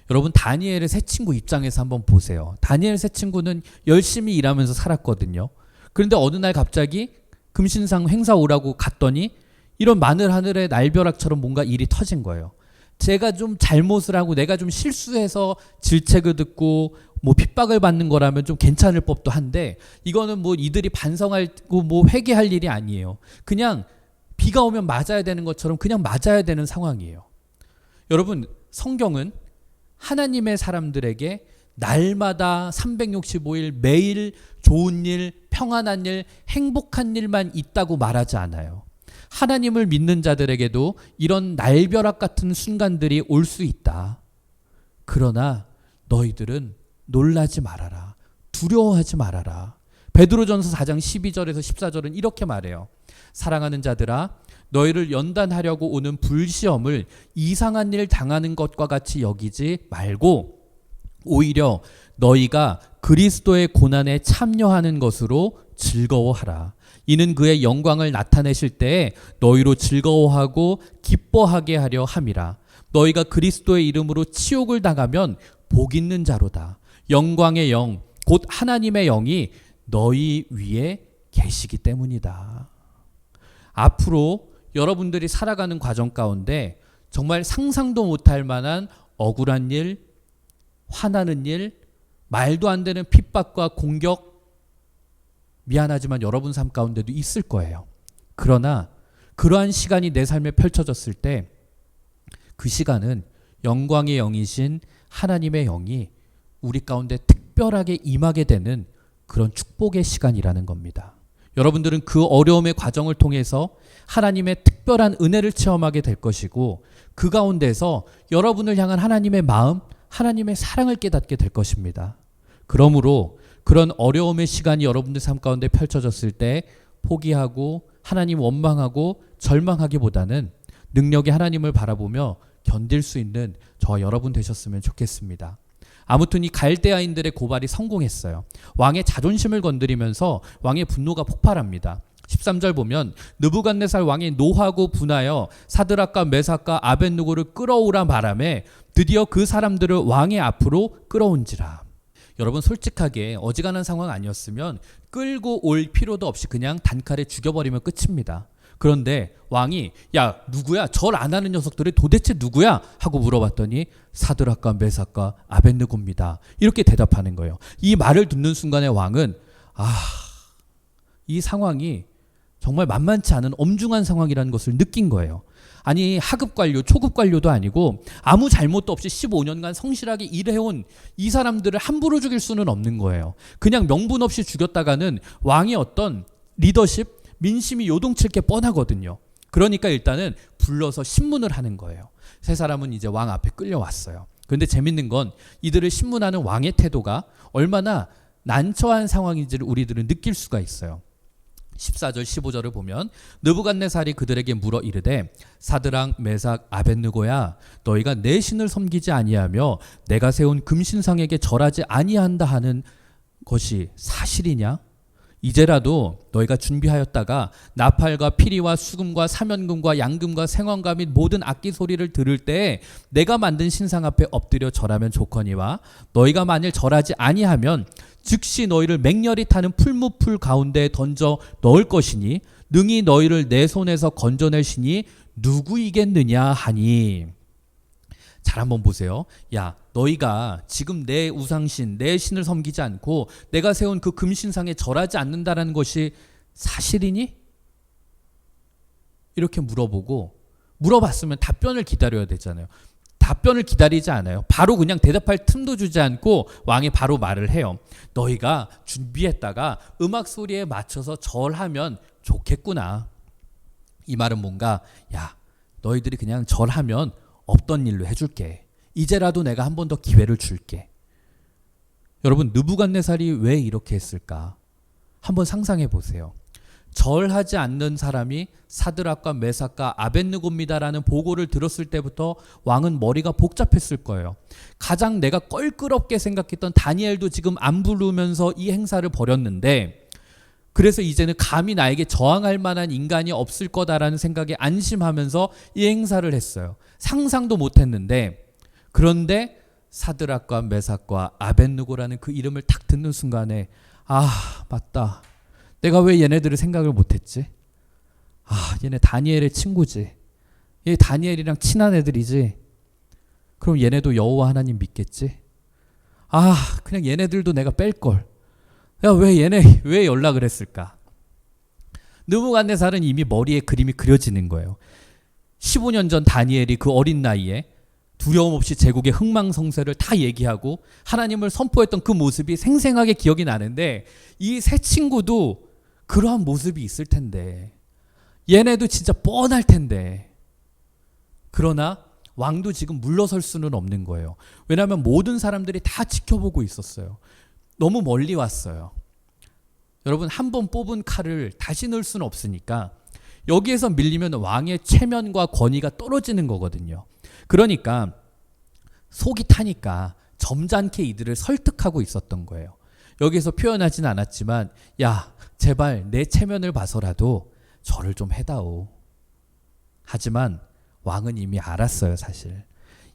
여러분, 다니엘의 세 친구 입장에서 한번 보세요. 다니엘 세 친구는 열심히 일하면서 살았거든요. 그런데 어느 날 갑자기 금신상 행사 오라고 갔더니 이런 마늘하늘의 날벼락처럼 뭔가 일이 터진 거예요. 제가 좀 잘못을 하고 내가 좀 실수해서 질책을 듣고 뭐 핍박을 받는 거라면 좀 괜찮을 법도 한데 이거는 뭐 이들이 반성하고 뭐 회개할 일이 아니에요. 그냥 비가 오면 맞아야 되는 것처럼 그냥 맞아야 되는 상황이에요. 여러분, 성경은 하나님의 사람들에게 날마다 365일 매일 좋은 일, 평안한 일, 행복한 일만 있다고 말하지 않아요. 하나님을 믿는 자들에게도 이런 날벼락 같은 순간들이 올 수 있다. 그러나 너희들은 놀라지 말아라. 두려워하지 말아라. 베드로전서 4장 12절에서 14절은 이렇게 말해요. 사랑하는 자들아, 너희를 연단하려고 오는 불시험을 이상한 일 당하는 것과 같이 여기지 말고 오히려 너희가 그리스도의 고난에 참여하는 것으로 즐거워하라. 이는 그의 영광을 나타내실 때에 너희로 즐거워하고 기뻐하게 하려 함이라. 너희가 그리스도의 이름으로 치욕을 당하면 복 있는 자로다. 영광의 영, 곧 하나님의 영이 너희 위에 계시기 때문이다. 앞으로 여러분들이 살아가는 과정 가운데 정말 상상도 못할 만한 억울한 일, 화나는 일, 말도 안 되는 핍박과 공격, 미안하지만 여러분 삶 가운데도 있을 거예요. 그러나 그러한 시간이 내 삶에 펼쳐졌을 때 그 시간은 영광의 영이신 하나님의 영이 우리 가운데 특별하게 임하게 되는 그런 축복의 시간이라는 겁니다. 여러분들은 그 어려움의 과정을 통해서 하나님의 특별한 은혜를 체험하게 될 것이고 그 가운데서 여러분을 향한 하나님의 마음, 하나님의 사랑을 깨닫게 될 것입니다. 그러므로 그런 어려움의 시간이 여러분들 삶 가운데 펼쳐졌을 때 포기하고 하나님 원망하고 절망하기보다는 능력의 하나님을 바라보며 견딜 수 있는 저와 여러분 되셨으면 좋겠습니다. 아무튼 이 갈대아인들의 고발이 성공했어요. 왕의 자존심을 건드리면서 왕의 분노가 폭발합니다. 13절 보면 느부갓네살 왕이 노하고 분하여 사드락과 메삭과 아벳느고를 끌어오라 바람에 드디어 그 사람들을 왕의 앞으로 끌어온지라. 여러분, 솔직하게 어지간한 상황 아니었으면 끌고 올 필요도 없이 그냥 단칼에 죽여버리면 끝입니다. 그런데 왕이 야, 누구야? 절 안 하는 녀석들이 도대체 누구야? 하고 물어봤더니 사드락과 메삭과 아벳느고입니다. 이렇게 대답하는 거예요. 이 말을 듣는 순간에 왕은 이 상황이 정말 만만치 않은 엄중한 상황이라는 것을 느낀 거예요. 아니, 하급 관료, 초급 관료도 아니고 아무 잘못도 없이 15년간 성실하게 일해온 이 사람들을 함부로 죽일 수는 없는 거예요. 그냥 명분 없이 죽였다가는 왕의 어떤 리더십, 민심이 요동칠 게 뻔하거든요. 그러니까 일단은 불러서 신문을 하는 거예요. 세 사람은 이제 왕 앞에 끌려왔어요. 그런데 재밌는 건 이들을 신문하는 왕의 태도가 얼마나 난처한 상황인지를 우리들은 느낄 수가 있어요. 14절 15절을 보면 느부갓네살이 그들에게 물어 이르되 사드락 메삭 아벳느고야, 너희가 내 신을 섬기지 아니하며 내가 세운 금신상에게 절하지 아니한다 하는 것이 사실이냐? 이제라도 너희가 준비하였다가 나팔과 피리와 수금과 사면금과 양금과 생황과 및 모든 악기 소리를 들을 때 내가 만든 신상 앞에 엎드려 절하면 좋거니와 너희가 만일 절하지 아니하면 즉시 너희를 맹렬히 타는 풀무풀 가운데에 던져 넣을 것이니 능히 너희를 내 손에서 건져낼 신이 누구이겠느냐 하니. 잘 한번 보세요. 야, 너희가 지금 내 우상신, 내 신을 섬기지 않고 내가 세운 그 금신상에 절하지 않는다라는 것이 사실이니? 이렇게 물어봤으면 답변을 기다려야 되잖아요. 답변을 기다리지 않아요. 바로 그냥 대답할 틈도 주지 않고 왕이 바로 말을 해요. 너희가 준비했다가 음악 소리에 맞춰서 절하면 좋겠구나. 이 말은 뭔가, 야, 너희들이 그냥 절하면 없던 일로 해줄게. 이제라도 내가 한 번 더 기회를 줄게. 여러분, 느부갓네살이 왜 이렇게 했을까? 한번 상상해 보세요. 절하지 않는 사람이 사드락과 메삭과 아벳느고입니다라는 보고를 들었을 때부터 왕은 머리가 복잡했을 거예요. 가장 내가 껄끄럽게 생각했던 다니엘도 지금 안 부르면서 이 행사를 벌였는데, 그래서 이제는 감히 나에게 저항할 만한 인간이 없을 거다라는 생각에 안심하면서 이 행사를 했어요. 상상도 못했는데, 그런데 사드락과 메삭과 아벳느고라는 그 이름을 딱 듣는 순간에 맞다. 내가 왜 얘네들을 생각을 못했지? 얘네 다니엘의 친구지. 얘 다니엘이랑 친한 애들이지. 그럼 얘네도 여호와 하나님 믿겠지? 그냥 얘네들도 내가 뺄걸. 야, 왜 연락을 했을까? 느부갓네살은 이미 머리에 그림이 그려지는 거예요. 15년 전 다니엘이 그 어린 나이에 두려움 없이 제국의 흥망성쇠를 다 얘기하고 하나님을 선포했던 그 모습이 생생하게 기억이 나는데, 이 세 친구도 그러한 모습이 있을 텐데, 얘네도 진짜 뻔할 텐데, 그러나 왕도 지금 물러설 수는 없는 거예요. 왜냐하면 모든 사람들이 다 지켜보고 있었어요. 너무 멀리 왔어요. 여러분, 한 번 뽑은 칼을 다시 넣을 수는 없으니까 여기에서 밀리면 왕의 체면과 권위가 떨어지는 거거든요. 그러니까 속이 타니까 점잖게 이들을 설득하고 있었던 거예요. 여기서 표현하진 않았지만, 야, 제발 내 체면을 봐서라도 절을 좀 해다오. 하지만 왕은 이미 알았어요, 사실.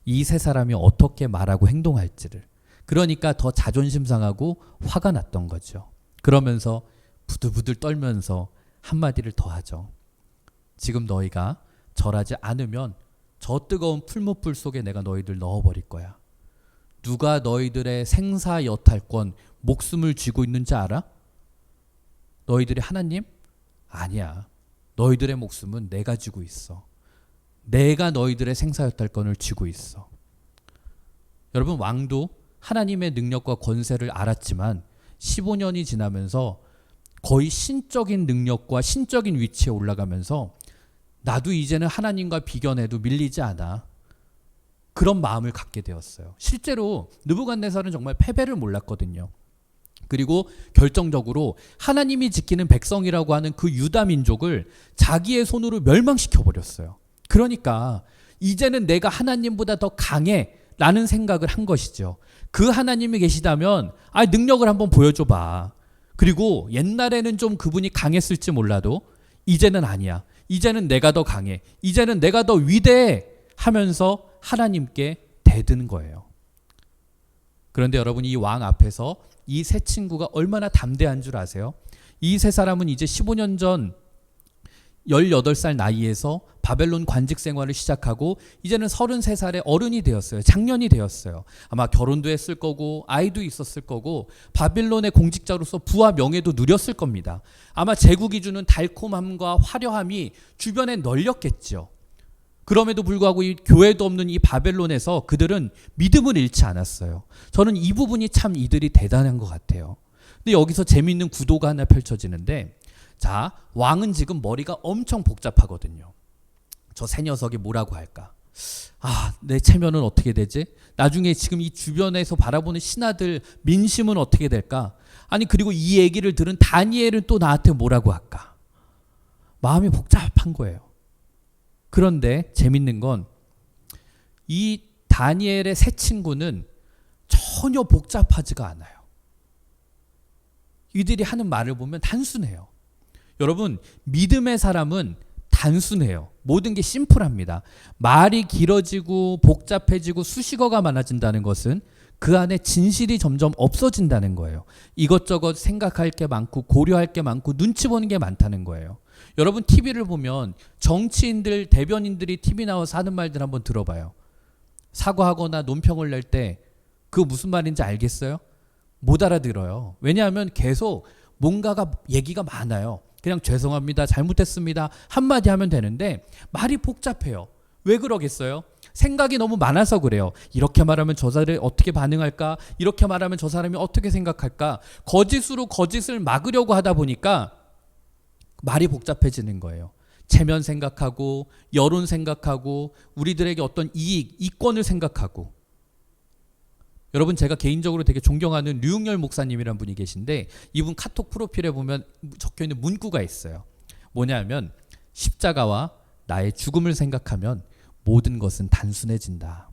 이 세 사람이 어떻게 말하고 행동할지를. 그러니까 더 자존심 상하고 화가 났던 거죠. 그러면서 부들부들 떨면서 한마디를 더 하죠. 지금 너희가 절하지 않으면 저 뜨거운 풀무불 속에 내가 너희들 넣어버릴 거야. 누가 너희들의 생사 여탈권, 목숨을 쥐고 있는지 알아? 너희들이 하나님? 아니야. 너희들의 목숨은 내가 쥐고 있어. 내가 너희들의 생사 여탈권을 쥐고 있어. 여러분, 왕도 하나님의 능력과 권세를 알았지만 15년이 지나면서 거의 신적인 능력과 신적인 위치에 올라가면서 나도 이제는 하나님과 비견해도 밀리지 않아. 그런 마음을 갖게 되었어요. 실제로 느부갓네살은 정말 패배를 몰랐거든요. 그리고 결정적으로 하나님이 지키는 백성이라고 하는 그 유다 민족을 자기의 손으로 멸망시켜 버렸어요. 그러니까 이제는 내가 하나님보다 더 강해 라는 생각을 한 것이죠. 그 하나님이 계시다면 능력을 한번 보여줘봐. 그리고 옛날에는 좀 그분이 강했을지 몰라도 이제는 아니야. 이제는 내가 더 강해. 이제는 내가 더 위대해 하면서 하나님께 대드는 거예요. 그런데 여러분, 이 왕 앞에서 이 세 친구가 얼마나 담대한 줄 아세요? 이 세 사람은 이제 15년 전 18살 나이에서 바벨론 관직 생활을 시작하고 이제는 33살의 어른이 되었어요. 장년이 되었어요. 아마 결혼도 했을 거고 아이도 있었을 거고 바빌론의 공직자로서 부와 명예도 누렸을 겁니다. 아마 제국이 주는 달콤함과 화려함이 주변에 널렸겠죠. 그럼에도 불구하고 이 교회도 없는 이 바벨론에서 그들은 믿음을 잃지 않았어요. 저는 이 부분이 참 이들이 대단한 것 같아요. 근데 여기서 재미있는 구도가 하나 펼쳐지는데, 자, 왕은 지금 머리가 엄청 복잡하거든요. 저 새 녀석이 뭐라고 할까? 내 체면은 어떻게 되지? 나중에 지금 이 주변에서 바라보는 신하들 민심은 어떻게 될까? 그리고 이 얘기를 들은 다니엘은 또 나한테 뭐라고 할까? 마음이 복잡한 거예요. 그런데 재밌는 건 이 다니엘의 세 친구는 전혀 복잡하지가 않아요. 이들이 하는 말을 보면 단순해요. 여러분, 믿음의 사람은 단순해요. 모든 게 심플합니다. 말이 길어지고 복잡해지고 수식어가 많아진다는 것은 그 안에 진실이 점점 없어진다는 거예요. 이것저것 생각할 게 많고 고려할 게 많고 눈치 보는 게 많다는 거예요. 여러분, TV를 보면 정치인들, 대변인들이 TV 나와서 하는 말들 한번 들어봐요. 사과하거나 논평을 낼 때 그거 무슨 말인지 알겠어요? 못 알아들어요. 왜냐하면 계속 뭔가가 얘기가 많아요. 그냥 죄송합니다, 잘못했습니다 한마디 하면 되는데 말이 복잡해요. 왜 그러겠어요? 생각이 너무 많아서 그래요. 이렇게 말하면 저 사람이 어떻게 반응할까? 이렇게 말하면 저 사람이 어떻게 생각할까? 거짓으로 거짓을 막으려고 하다 보니까 말이 복잡해지는 거예요. 체면 생각하고 여론 생각하고 우리들에게 어떤 이익, 이권을 생각하고. 여러분, 제가 개인적으로 되게 존경하는 류흥열 목사님이란 분이 계신데 이분 카톡 프로필에 보면 적혀있는 문구가 있어요. 뭐냐면 십자가와 나의 죽음을 생각하면 모든 것은 단순해진다.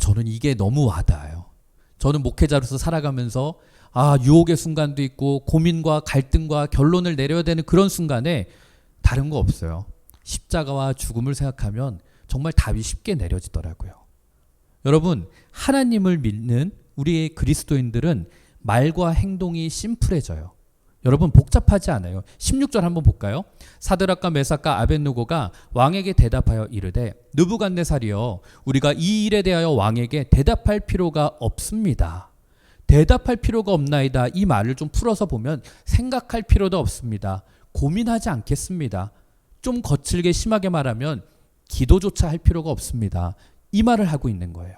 저는 이게 너무 와닿아요. 저는 목회자로서 살아가면서 유혹의 순간도 있고 고민과 갈등과 결론을 내려야 되는 그런 순간에 다른 거 없어요. 십자가와 죽음을 생각하면 정말 답이 쉽게 내려지더라고요. 여러분, 하나님을 믿는 우리의 그리스도인들은 말과 행동이 심플해져요. 여러분, 복잡하지 않아요. 16절 한번 볼까요? 사드락과 메삭과 아벳느고가 왕에게 대답하여 이르되 느부갓네살이여, 우리가 이 일에 대하여 왕에게 대답할 필요가 없습니다. 대답할 필요가 없나이다. 이 말을 좀 풀어서 보면 생각할 필요도 없습니다. 고민하지 않겠습니다. 좀 거칠게 심하게 말하면 기도조차 할 필요가 없습니다. 이 말을 하고 있는 거예요.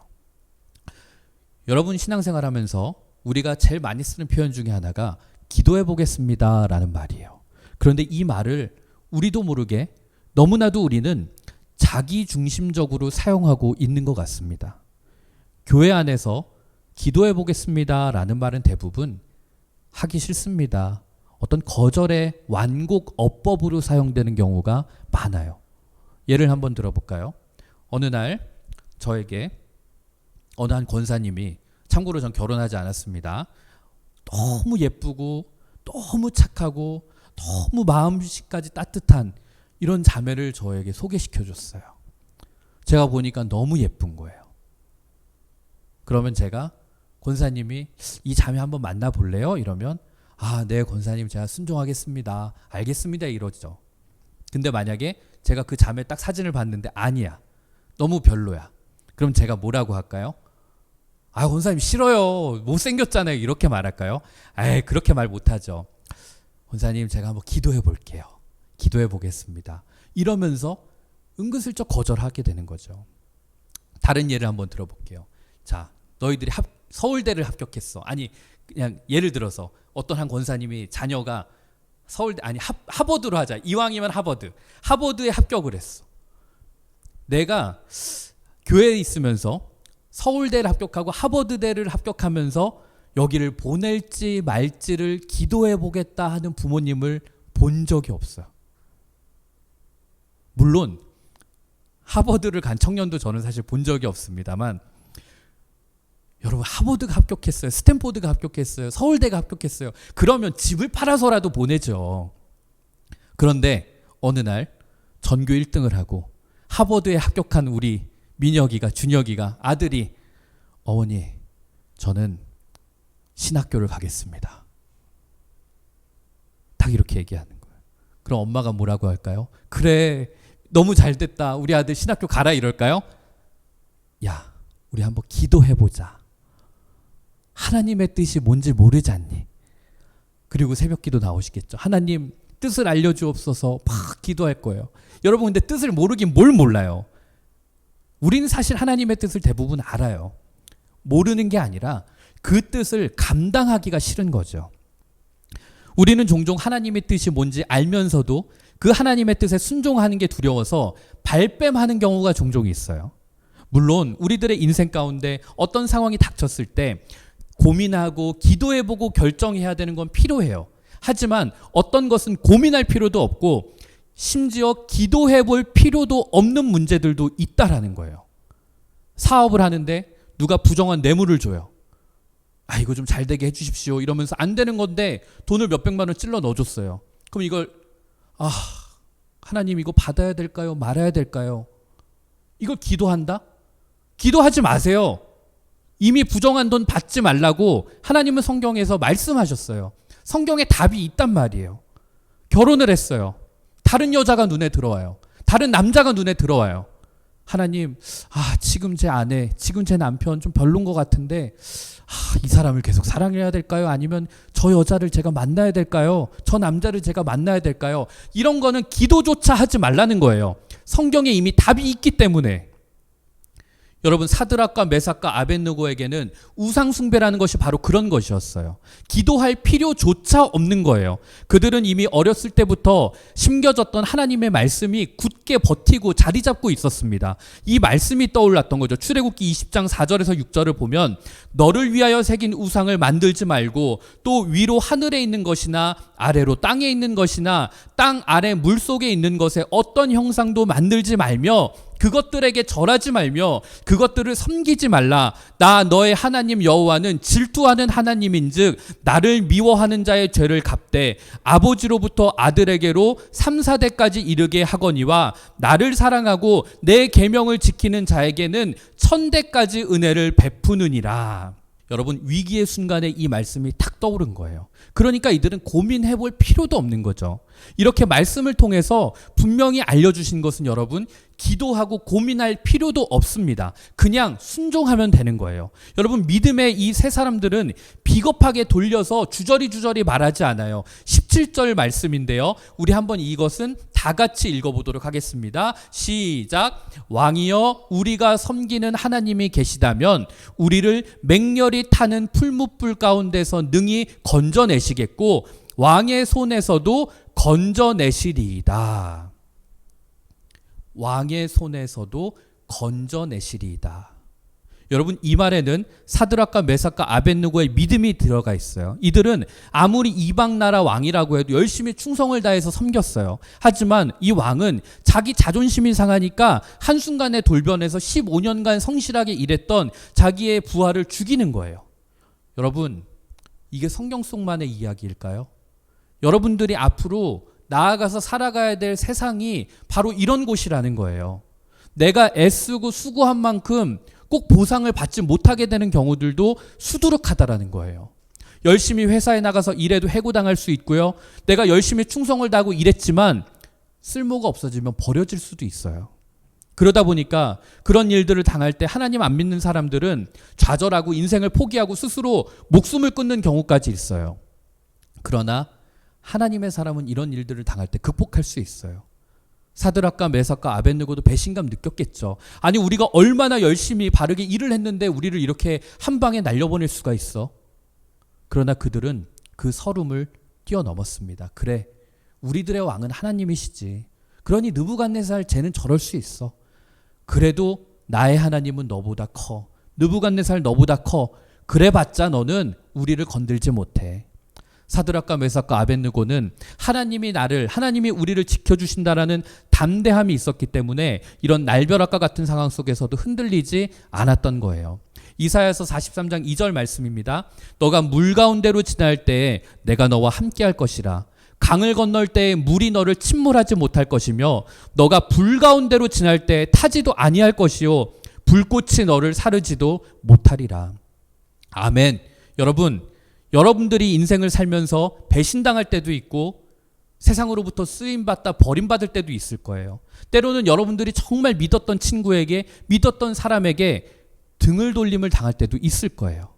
여러분, 신앙생활 하면서 우리가 제일 많이 쓰는 표현 중에 하나가 기도해 보겠습니다 라는 말이에요. 그런데 이 말을 우리도 모르게 너무나도 우리는 자기중심적으로 사용하고 있는 것 같습니다. 교회 안에서 기도해 보겠습니다 라는 말은 대부분 하기 싫습니다, 어떤 거절의 완곡 어법으로 사용되는 경우가 많아요. 예를 한번 들어볼까요? 어느 날 저에게 어느 한 권사님이, 참고로 전 결혼하지 않았습니다, 너무 예쁘고 너무 착하고 너무 마음씨까지 따뜻한 이런 자매를 저에게 소개시켜 줬어요. 제가 보니까 너무 예쁜 거예요. 그러면 제가, 권사님이 이 자매 한번 만나볼래요? 이러면 네 권사님, 제가 순종하겠습니다, 알겠습니다 이러죠. 근데 만약에 제가 그 자매 딱 사진을 봤는데 아니야, 너무 별로야, 그럼 제가 뭐라고 할까요? 권사님 싫어요, 못생겼잖아요, 이렇게 말할까요? 그렇게 말 못하죠. 권사님, 제가 한번 기도해 볼게요, 기도해 보겠습니다 이러면서 은근슬쩍 거절하게 되는 거죠. 다른 예를 한번 들어볼게요. 자, 너희들이 서울대를 합격했어. 그냥 예를 들어서 어떤 한 권사님이 자녀가 서울대, 하버드로 하자, 이왕이면 하버드에 합격을 했어. 내가 교회에 있으면서 서울대를 합격하고 하버드대를 합격하면서 여기를 보낼지 말지를 기도해 보겠다 하는 부모님을 본 적이 없어요. 물론 하버드를 간 청년도 저는 사실 본 적이 없습니다만, 여러분 하버드가 합격했어요. 스탠포드가 합격했어요. 서울대가 합격했어요. 그러면 집을 팔아서라도 보내죠. 그런데 어느 날 전교 1등을 하고 하버드에 합격한 우리 민혁이가, 준혁이가, 아들이 어머니 저는 신학교를 가겠습니다. 딱 이렇게 얘기하는 거예요. 그럼 엄마가 뭐라고 할까요? 그래 너무 잘됐다. 우리 아들 신학교 가라 이럴까요? 야 우리 한번 기도해보자. 하나님의 뜻이 뭔지 모르지 않니? 그리고 새벽기도 나오시겠죠. 하나님 뜻을 알려주옵소서 막 기도할 거예요. 여러분 근데 뜻을 모르긴 뭘 몰라요. 우리는 사실 하나님의 뜻을 대부분 알아요. 모르는 게 아니라 그 뜻을 감당하기가 싫은 거죠. 우리는 종종 하나님의 뜻이 뭔지 알면서도 그 하나님의 뜻에 순종하는 게 두려워서 발뺌하는 경우가 종종 있어요. 물론 우리들의 인생 가운데 어떤 상황이 닥쳤을 때 고민하고 기도해보고 결정해야 되는 건 필요해요. 하지만 어떤 것은 고민할 필요도 없고 심지어 기도해볼 필요도 없는 문제들도 있다라는 거예요. 사업을 하는데 누가 부정한 뇌물을 줘요. 아 이거 좀 잘 되게 해주십시오 이러면서 안 되는 건데 돈을 몇백만 원 찔러 넣어줬어요. 그럼 이걸 하나님 이거 받아야 될까요? 말아야 될까요? 이걸 기도한다? 기도하지 마세요. 이미 부정한 돈 받지 말라고 하나님은 성경에서 말씀하셨어요. 성경에 답이 있단 말이에요. 결혼을 했어요. 다른 여자가 눈에 들어와요. 다른 남자가 눈에 들어와요. 하나님, 지금 제 아내, 지금 제 남편 좀 별론 것 같은데 이 사람을 계속 사랑해야 될까요? 아니면 저 여자를 제가 만나야 될까요? 저 남자를 제가 만나야 될까요? 이런 거는 기도조차 하지 말라는 거예요. 성경에 이미 답이 있기 때문에. 여러분 사드락과 메삭과 아벳느고에게는 우상 숭배라는 것이 바로 그런 것이었어요. 기도할 필요조차 없는 거예요. 그들은 이미 어렸을 때부터 심겨졌던 하나님의 말씀이 굳게 버티고 자리 잡고 있었습니다. 이 말씀이 떠올랐던 거죠. 출애굽기 20장 4절에서 6절을 보면 너를 위하여 새긴 우상을 만들지 말고 또 위로 하늘에 있는 것이나 아래로 땅에 있는 것이나 땅 아래 물속에 있는 것에 어떤 형상도 만들지 말며 그것들에게 절하지 말며 그것들을 섬기지 말라. 나 너의 하나님 여호와는 질투하는 하나님인즉 나를 미워하는 자의 죄를 갚되 아버지로부터 아들에게로 3, 4대까지 이르게 하거니와 나를 사랑하고 내 계명을 지키는 자에게는 1000대까지 은혜를 베푸느니라. 여러분 위기의 순간에 이 말씀이 탁 떠오른 거예요. 그러니까 이들은 고민해 볼 필요도 없는 거죠. 이렇게 말씀을 통해서 분명히 알려주신 것은 여러분 기도하고 고민할 필요도 없습니다. 그냥 순종하면 되는 거예요. 여러분 믿음의 이 세 사람들은 비겁하게 돌려서 주저리 말하지 않아요. 17절 말씀인데요. 우리 한번 이것은 다 같이 읽어보도록 하겠습니다. 시작. 왕이여 우리가 섬기는 하나님이 계시다면 우리를 맹렬히 타는 풀무불 가운데서 능히 건져내시겠고 왕의 손에서도 건져내시리이다. 왕의 손에서도 건져내시리이다. 여러분 이 말에는 사드락과 메삭과 아벳느고의 믿음이 들어가 있어요. 이들은 아무리 이방 나라 왕이라고 해도 열심히 충성을 다해서 섬겼어요. 하지만 이 왕은 자기 자존심이 상하니까 한순간에 돌변해서 15년간 성실하게 일했던 자기의 부하를 죽이는 거예요. 여러분 이게 성경 속만의 이야기일까요? 여러분들이 앞으로 나아가서 살아가야 될 세상이 바로 이런 곳이라는 거예요. 내가 애쓰고 수고한 만큼 꼭 보상을 받지 못하게 되는 경우들도 수두룩하다라는 거예요. 열심히 회사에 나가서 일해도 해고당할 수 있고요. 내가 열심히 충성을 다하고 일했지만 쓸모가 없어지면 버려질 수도 있어요. 그러다 보니까 그런 일들을 당할 때 하나님 안 믿는 사람들은 좌절하고 인생을 포기하고 스스로 목숨을 끊는 경우까지 있어요. 그러나 하나님의 사람은 이런 일들을 당할 때 극복할 수 있어요. 사드락과 메삭과 아벳느고도 배신감 느꼈겠죠. 아니 우리가 얼마나 열심히 바르게 일을 했는데 우리를 이렇게 한 방에 날려보낼 수가 있어. 그러나 그들은 그 서름을 뛰어넘었습니다. 그래 우리들의 왕은 하나님이시지. 그러니 느부갓네살 쟤는 저럴 수 있어. 그래도 나의 하나님은 너보다 커. 느부갓네살 너보다 커. 그래봤자 너는 우리를 건들지 못해. 사드락과 메삭과 아벳느고는 하나님이 우리를 지켜주신다라는 담대함이 있었기 때문에 이런 날벼락과 같은 상황 속에서도 흔들리지 않았던 거예요. 이사야서 43장 2절 말씀입니다. 너가 물 가운데로 지날 때에 내가 너와 함께 할 것이라. 강을 건널 때에 물이 너를 침몰하지 못할 것이며 너가 불 가운데로 지날 때에 타지도 아니할 것이요 불꽃이 너를 사르지도 못하리라. 아멘. 여러분들이 인생을 살면서 배신당할 때도 있고 세상으로부터 쓰임받다 버림받을 때도 있을 거예요. 때로는 여러분들이 정말 믿었던 친구에게, 믿었던 사람에게 등을 돌림을 당할 때도 있을 거예요.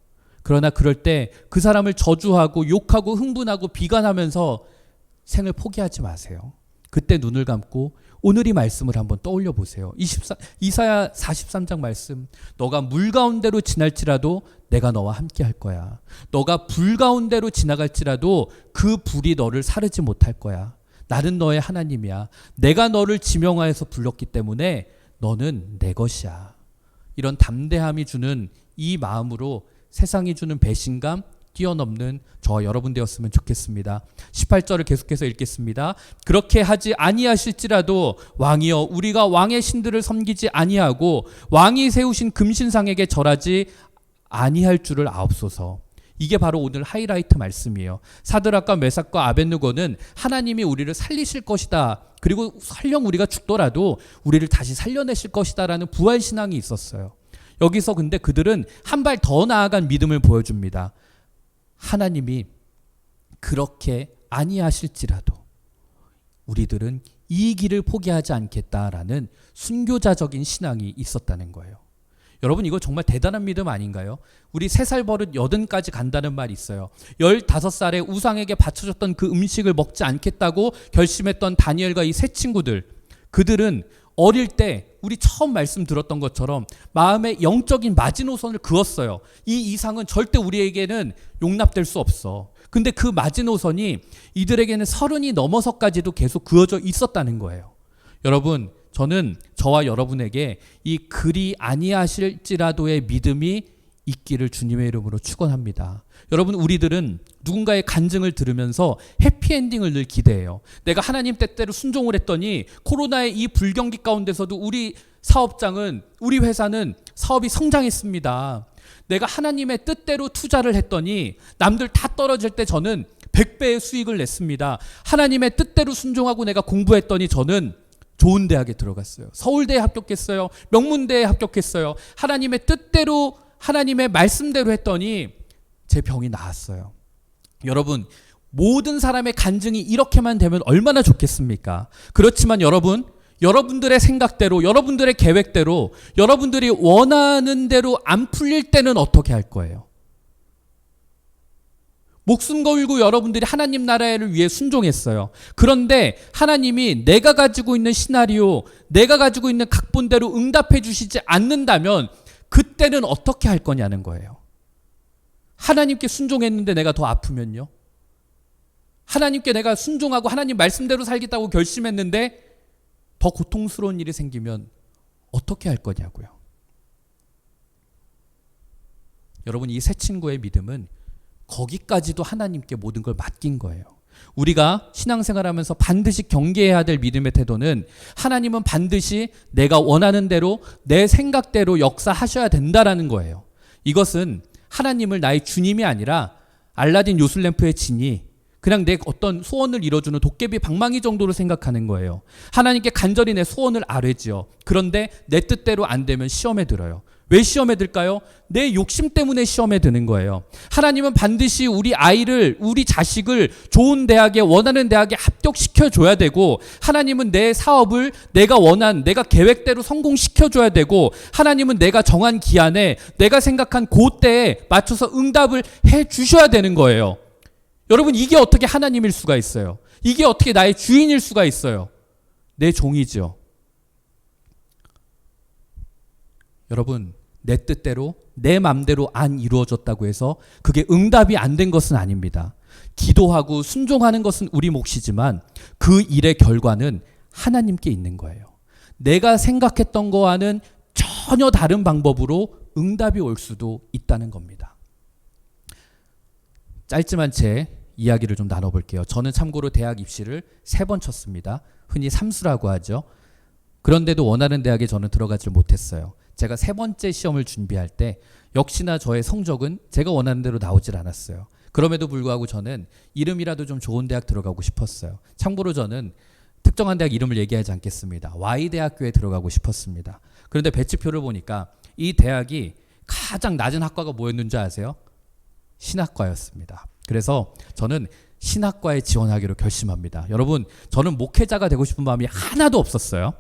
그러나 그럴 때 그 사람을 저주하고 욕하고 흥분하고 비관하면서 생을 포기하지 마세요. 그때 눈을 감고 오늘 이 말씀을 한번 떠올려 보세요. 이사야 43장 말씀. 너가 물 가운데로 지날지라도 내가 너와 함께 할 거야. 너가 불 가운데로 지나갈지라도 그 불이 너를 사르지 못할 거야. 나는 너의 하나님이야. 내가 너를 지명하여서 불렀기 때문에 너는 내 것이야. 이런 담대함이 주는 이 마음으로 세상이 주는 배신감 뛰어넘는 저와 여러분 되었으면 좋겠습니다. 18절을 계속해서 읽겠습니다. 그렇게 하지 아니하실지라도 왕이여 우리가 왕의 신들을 섬기지 아니하고 왕이 세우신 금신상에게 절하지 아니할 줄을 아옵소서. 이게 바로 오늘 하이라이트 말씀이에요. 사드락과 메삭과 아벳느고는 하나님이 우리를 살리실 것이다. 그리고 설령 우리가 죽더라도 우리를 다시 살려내실 것이다 라는 부활신앙이 있었어요. 여기서 근데 그들은 한 발 더 나아간 믿음을 보여줍니다. 하나님이 그렇게 아니하실지라도 우리들은 이 길을 포기하지 않겠다라는 순교자적인 신앙이 있었다는 거예요. 여러분 이거 정말 대단한 믿음 아닌가요? 우리 3살 버릇 80까지 간다는 말이 있어요. 15살에 우상에게 바쳐졌던 그 음식을 먹지 않겠다고 결심했던 다니엘과 이 세 친구들, 그들은 어릴 때 우리 처음 말씀 들었던 것처럼 마음의 영적인 마지노선을 그었어요. 이 이상은 절대 우리에게는 용납될 수 없어. 근데 그 마지노선이 이들에게는 30이 넘어서까지도 계속 그어져 있었다는 거예요. 여러분, 저는 저와 여러분에게 이 그리 아니하실지라도의 믿음이 있기를 주님의 이름으로 축원합니다. 여러분, 우리들은 누군가의 간증을 들으면서 해피엔딩을 늘 기대해요. 내가 하나님 뜻대로 순종을 했더니 코로나의 이 불경기 가운데서도 우리 사업장은, 우리 회사는 사업이 성장했습니다. 내가 하나님의 뜻대로 투자를 했더니 남들 다 떨어질 때 저는 100배의 수익을 냈습니다. 하나님의 뜻대로 순종하고 내가 공부했더니 저는 좋은 대학에 들어갔어요. 서울대에 합격했어요. 명문대에 합격했어요. 하나님의 뜻대로, 하나님의 말씀대로 했더니 제 병이 나았어요. 여러분, 모든 사람의 간증이 이렇게만 되면 얼마나 좋겠습니까? 그렇지만 여러분들의 생각대로, 여러분들의 계획대로, 여러분들이 원하는 대로 안 풀릴 때는 어떻게 할 거예요? 목숨 걸고 여러분들이 하나님 나라를 위해 순종했어요. 그런데 하나님이 내가 가지고 있는 시나리오, 내가 가지고 있는 각본대로 응답해 주시지 않는다면 그때는 어떻게 할 거냐는 거예요. 하나님께 순종했는데 내가 더 아프면요? 하나님께 내가 순종하고 하나님 말씀대로 살겠다고 결심했는데 더 고통스러운 일이 생기면 어떻게 할 거냐고요. 여러분, 이 세 친구의 믿음은 거기까지도 하나님께 모든 걸 맡긴 거예요. 우리가 신앙생활하면서 반드시 경계해야 될 믿음의 태도는 하나님은 반드시 내가 원하는 대로 내 생각대로 역사하셔야 된다라는 거예요. 이것은 하나님을 나의 주님이 아니라 알라딘 요술램프의 지니, 그냥 내 어떤 소원을 이뤄주는 도깨비 방망이 정도로 생각하는 거예요. 하나님께 간절히 내 소원을 아뢰지요. 그런데 내 뜻대로 안 되면 시험에 들어요. 왜 시험에 들까요? 내 욕심 때문에 시험에 드는 거예요. 하나님은 반드시 우리 아이를, 우리 자식을 좋은 대학에, 원하는 대학에 합격시켜줘야 되고, 하나님은 내 사업을 내가 원한, 내가 계획대로 성공시켜줘야 되고, 하나님은 내가 정한 기한에, 내가 생각한 그때에 맞춰서 응답을 해주셔야 되는 거예요. 여러분, 이게 어떻게 하나님일 수가 있어요? 이게 어떻게 나의 주인일 수가 있어요? 내 종이죠. 여러분, 내 뜻대로 내 맘대로 안 이루어졌다고 해서 그게 응답이 안 된 것은 아닙니다. 기도하고 순종하는 것은 우리 몫이지만 그 일의 결과는 하나님께 있는 거예요. 내가 생각했던 거와는 전혀 다른 방법으로 응답이 올 수도 있다는 겁니다. 짧지만 제 이야기를 좀 나눠볼게요. 저는 참고로 대학 입시를 3번 쳤습니다. 흔히 삼수라고 하죠. 그런데도 원하는 대학에 저는 들어가질 못했어요. 제가 3번째 시험을 준비할 때 역시나 저의 성적은 제가 원하는 대로 나오질 않았어요. 그럼에도 불구하고 저는 이름이라도 좀 좋은 대학 들어가고 싶었어요. 참고로 저는 특정한 대학 이름을 얘기하지 않겠습니다. Y대학교에 들어가고 싶었습니다. 그런데 배치표를 보니까 이 대학이 가장 낮은 학과가 뭐였는지 아세요? 신학과였습니다. 그래서 저는 신학과에 지원하기로 결심합니다. 여러분, 저는 목회자가 되고 싶은 마음이 하나도 없었어요.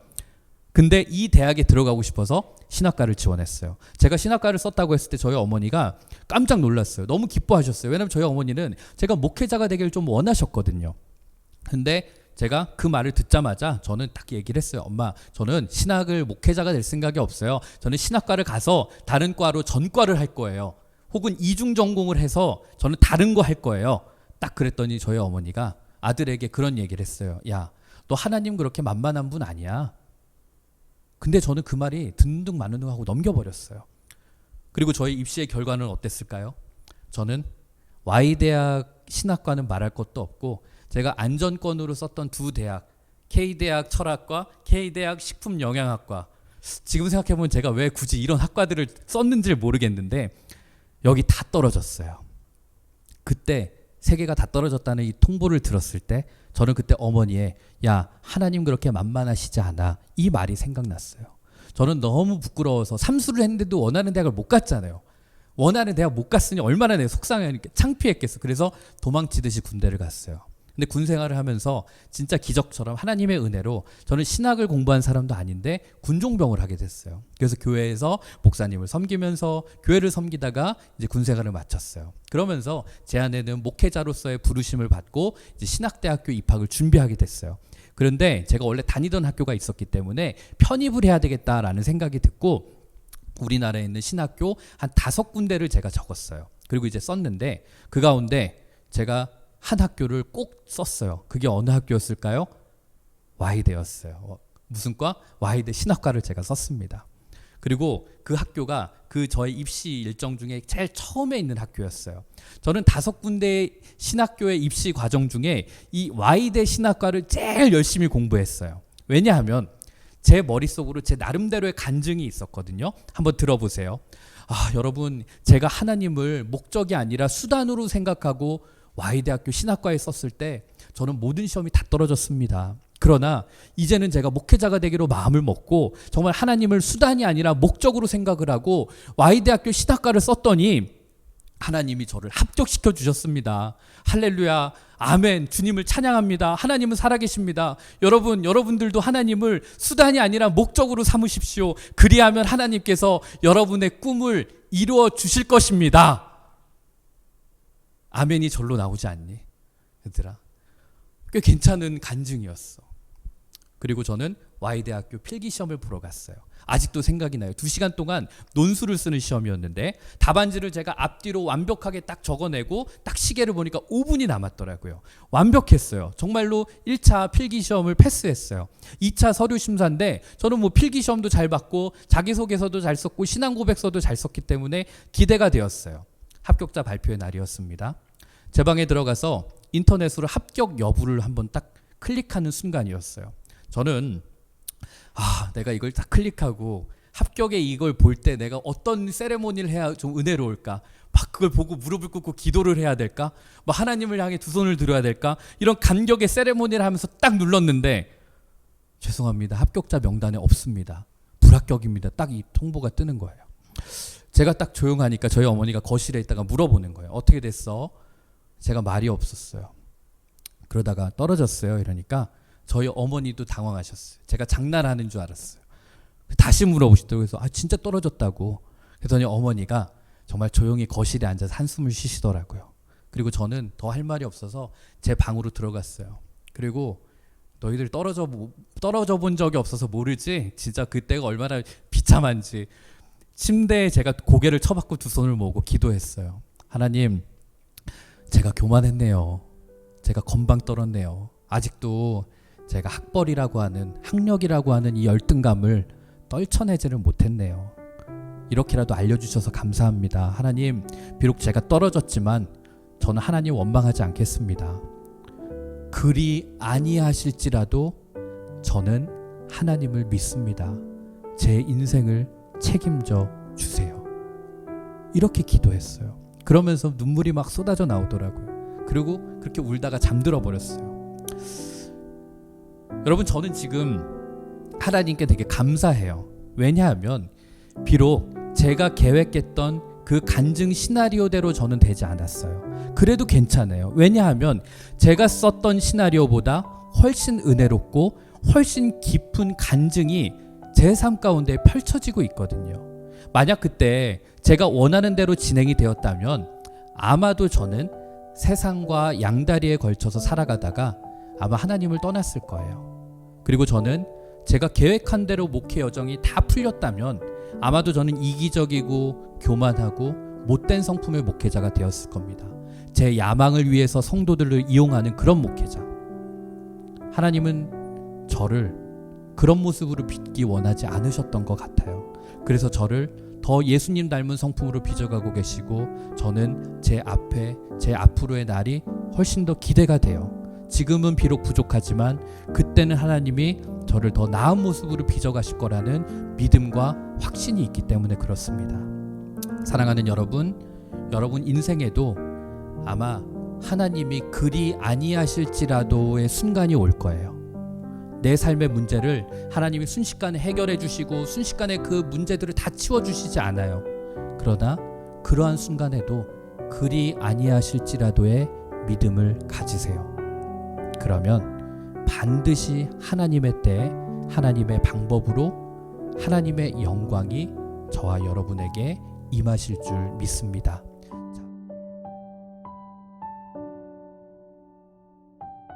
근데 이 대학에 들어가고 싶어서 신학과를 지원했어요. 제가 신학과를 썼다고 했을 때 저희 어머니가 깜짝 놀랐어요. 너무 기뻐하셨어요. 왜냐면 저희 어머니는 제가 목회자가 되길 좀 원하셨거든요. 근데 제가 그 말을 듣자마자 저는 딱 얘기를 했어요. 엄마, 저는 신학을 목회자가 될 생각이 없어요. 저는 신학과를 가서 다른 과로 전과를 할 거예요. 혹은 이중 전공을 해서 저는 다른 거 할 거예요. 딱 그랬더니 저희 어머니가 아들에게 그런 얘기를 했어요. 야, 너 하나님 그렇게 만만한 분 아니야. 근데 저는 그 말이 든든 마는둥 하고 넘겨버렸어요. 그리고 저희 입시의 결과는 어땠을까요? 저는 Y대학 신학과는 말할 것도 없고 제가 안전권으로 썼던 2대학, K대학 철학과 K대학 식품영양학과, 지금 생각해보면 제가 왜 굳이 이런 학과들을 썼는지를 모르겠는데 여기 다 떨어졌어요. 그때 3개가 다 떨어졌다는 이 통보를 들었을 때 저는 그때 어머니의 야, 하나님 그렇게 만만하시지 않아, 이 말이 생각났어요. 저는 너무 부끄러워서 삼수를 했는데도 원하는 대학을 못 갔잖아요. 원하는 대학 못 갔으니 얼마나 내가 속상하니까 창피했겠어. 그래서 도망치듯이 군대를 갔어요. 근데 군 생활을 하면서 진짜 기적처럼 하나님의 은혜로 저는 신학을 공부한 사람도 아닌데 군종병을 하게 됐어요. 그래서 교회에서 목사님을 섬기면서 교회를 섬기다가 이제 군 생활을 마쳤어요. 그러면서 제 안에는 목회자로서의 부르심을 받고 이제 신학대학교 입학을 준비하게 됐어요. 그런데 제가 원래 다니던 학교가 있었기 때문에 편입을 해야 되겠다라는 생각이 듣고 우리나라에 있는 신학교 한 5군데를 제가 적었어요. 그리고 이제 썼는데 그 가운데 제가 한 학교를 꼭 썼어요. 그게 어느 학교였을까요? Y대였어요. 무슨 과? Y대 신학과를 제가 썼습니다. 그리고 그 학교가 그 저의 입시 일정 중에 제일 처음에 있는 학교였어요. 저는 5군데의 신학교의 입시 과정 중에 이 Y대 신학과를 제일 열심히 공부했어요. 왜냐하면 제 머릿속으로 제 나름대로의 간증이 있었거든요. 한번 들어보세요. 아, 여러분, 제가 하나님을 목적이 아니라 수단으로 생각하고 Y대학교 신학과에 썼을 때 저는 모든 시험이 다 떨어졌습니다. 그러나 이제는 제가 목회자가 되기로 마음을 먹고 정말 하나님을 수단이 아니라 목적으로 생각을 하고 Y대학교 신학과를 썼더니 하나님이 저를 합격시켜 주셨습니다. 할렐루야, 아멘. 주님을 찬양합니다. 하나님은 살아계십니다. 여러분들도 하나님을 수단이 아니라 목적으로 삼으십시오. 그리하면 하나님께서 여러분의 꿈을 이루어 주실 것입니다. 아멘이 절로 나오지 않니? 얘들아, 꽤 괜찮은 간증이었어. 그리고 저는 Y대학교 필기시험을 보러 갔어요. 아직도 생각이 나요. 2시간 동안 논술을 쓰는 시험이었는데 답안지를 제가 앞뒤로 완벽하게 딱 적어내고 딱 시계를 보니까 5분이 남았더라고요. 완벽했어요. 정말로 1차 필기시험을 패스했어요. 2차 서류심사인데 저는 뭐 필기시험도 잘 봤고 자기소개서도 잘 썼고 신앙고백서도 잘 썼기 때문에 기대가 되었어요. 합격자 발표의 날이었습니다. 제 방에 들어가서 인터넷으로 합격 여부를 한번 딱 클릭하는 순간이었어요. 저는 내가 이걸 딱 클릭하고 합격의 이걸 볼 때 내가 어떤 세레모니를 해야 좀 은혜로울까? 막 그걸 보고 무릎을 꿇고 기도를 해야 될까? 막 하나님을 향해 2손을 들어야 될까? 이런 감격의 세레모니를 하면서 딱 눌렀는데 죄송합니다. 합격자 명단에 없습니다. 불합격입니다. 딱 이 통보가 뜨는 거예요. 제가 딱 조용하니까 저희 어머니가 거실에 있다가 물어보는 거예요. 어떻게 됐어? 제가 말이 없었어요. 그러다가 떨어졌어요. 이러니까 저희 어머니도 당황하셨어요. 제가 장난하는 줄 알았어요. 다시 물어보시더라고요. 그래서 진짜 떨어졌다고. 그랬더니 어머니가 정말 조용히 거실에 앉아서 한숨을 쉬시더라고요. 그리고 저는 더 할 말이 없어서 제 방으로 들어갔어요. 그리고 너희들 떨어져 본 적이 없어서 모르지? 진짜 그때가 얼마나 비참한지. 침대에 제가 고개를 쳐박고 2손을 모으고 기도했어요. 하나님, 제가 교만했네요. 제가 건방 떨었네요. 아직도 제가 학벌이라고 하는, 학력이라고 하는 이 열등감을 떨쳐내지를 못했네요. 이렇게라도 알려주셔서 감사합니다. 하나님, 비록 제가 떨어졌지만 저는 하나님 원망하지 않겠습니다. 그리 아니하실지라도 저는 하나님을 믿습니다. 제 인생을 책임져 주세요. 이렇게 기도했어요. 그러면서 눈물이 막 쏟아져 나오더라고요. 그리고 그렇게 울다가 잠들어 버렸어요. 여러분, 저는 지금 하나님께 되게 감사해요. 왜냐하면 비록 제가 계획했던 그 간증 시나리오대로 저는 되지 않았어요. 그래도 괜찮아요. 왜냐하면 제가 썼던 시나리오보다 훨씬 은혜롭고 훨씬 깊은 간증이 제 삶 가운데 펼쳐지고 있거든요. 만약 그때 제가 원하는 대로 진행이 되었다면 아마도 저는 세상과 양다리에 걸쳐서 살아가다가 아마 하나님을 떠났을 거예요. 그리고 저는 제가 계획한 대로 목회 여정이 다 풀렸다면 아마도 저는 이기적이고 교만하고 못된 성품의 목회자가 되었을 겁니다. 제 야망을 위해서 성도들을 이용하는 그런 목회자. 하나님은 저를 그런 모습으로 빚기 원하지 않으셨던 것 같아요. 그래서 저를 더 예수님 닮은 성품으로 빚어가고 계시고, 저는 제 앞으로의 날이 훨씬 더 기대가 돼요. 지금은 비록 부족하지만 그때는 하나님이 저를 더 나은 모습으로 빚어가실 거라는 믿음과 확신이 있기 때문에 그렇습니다. 사랑하는 여러분, 여러분 인생에도 아마 하나님이 그리 아니하실지라도의 순간이 올 거예요. 내 삶의 문제를 하나님이 순식간에 해결해 주시고 순식간에 그 문제들을 다 치워주시지 않아요. 그러나 그러한 순간에도 그리 아니하실지라도의 믿음을 가지세요. 그러면 반드시 하나님의 때에 하나님의 방법으로 하나님의 영광이 저와 여러분에게 임하실 줄 믿습니다.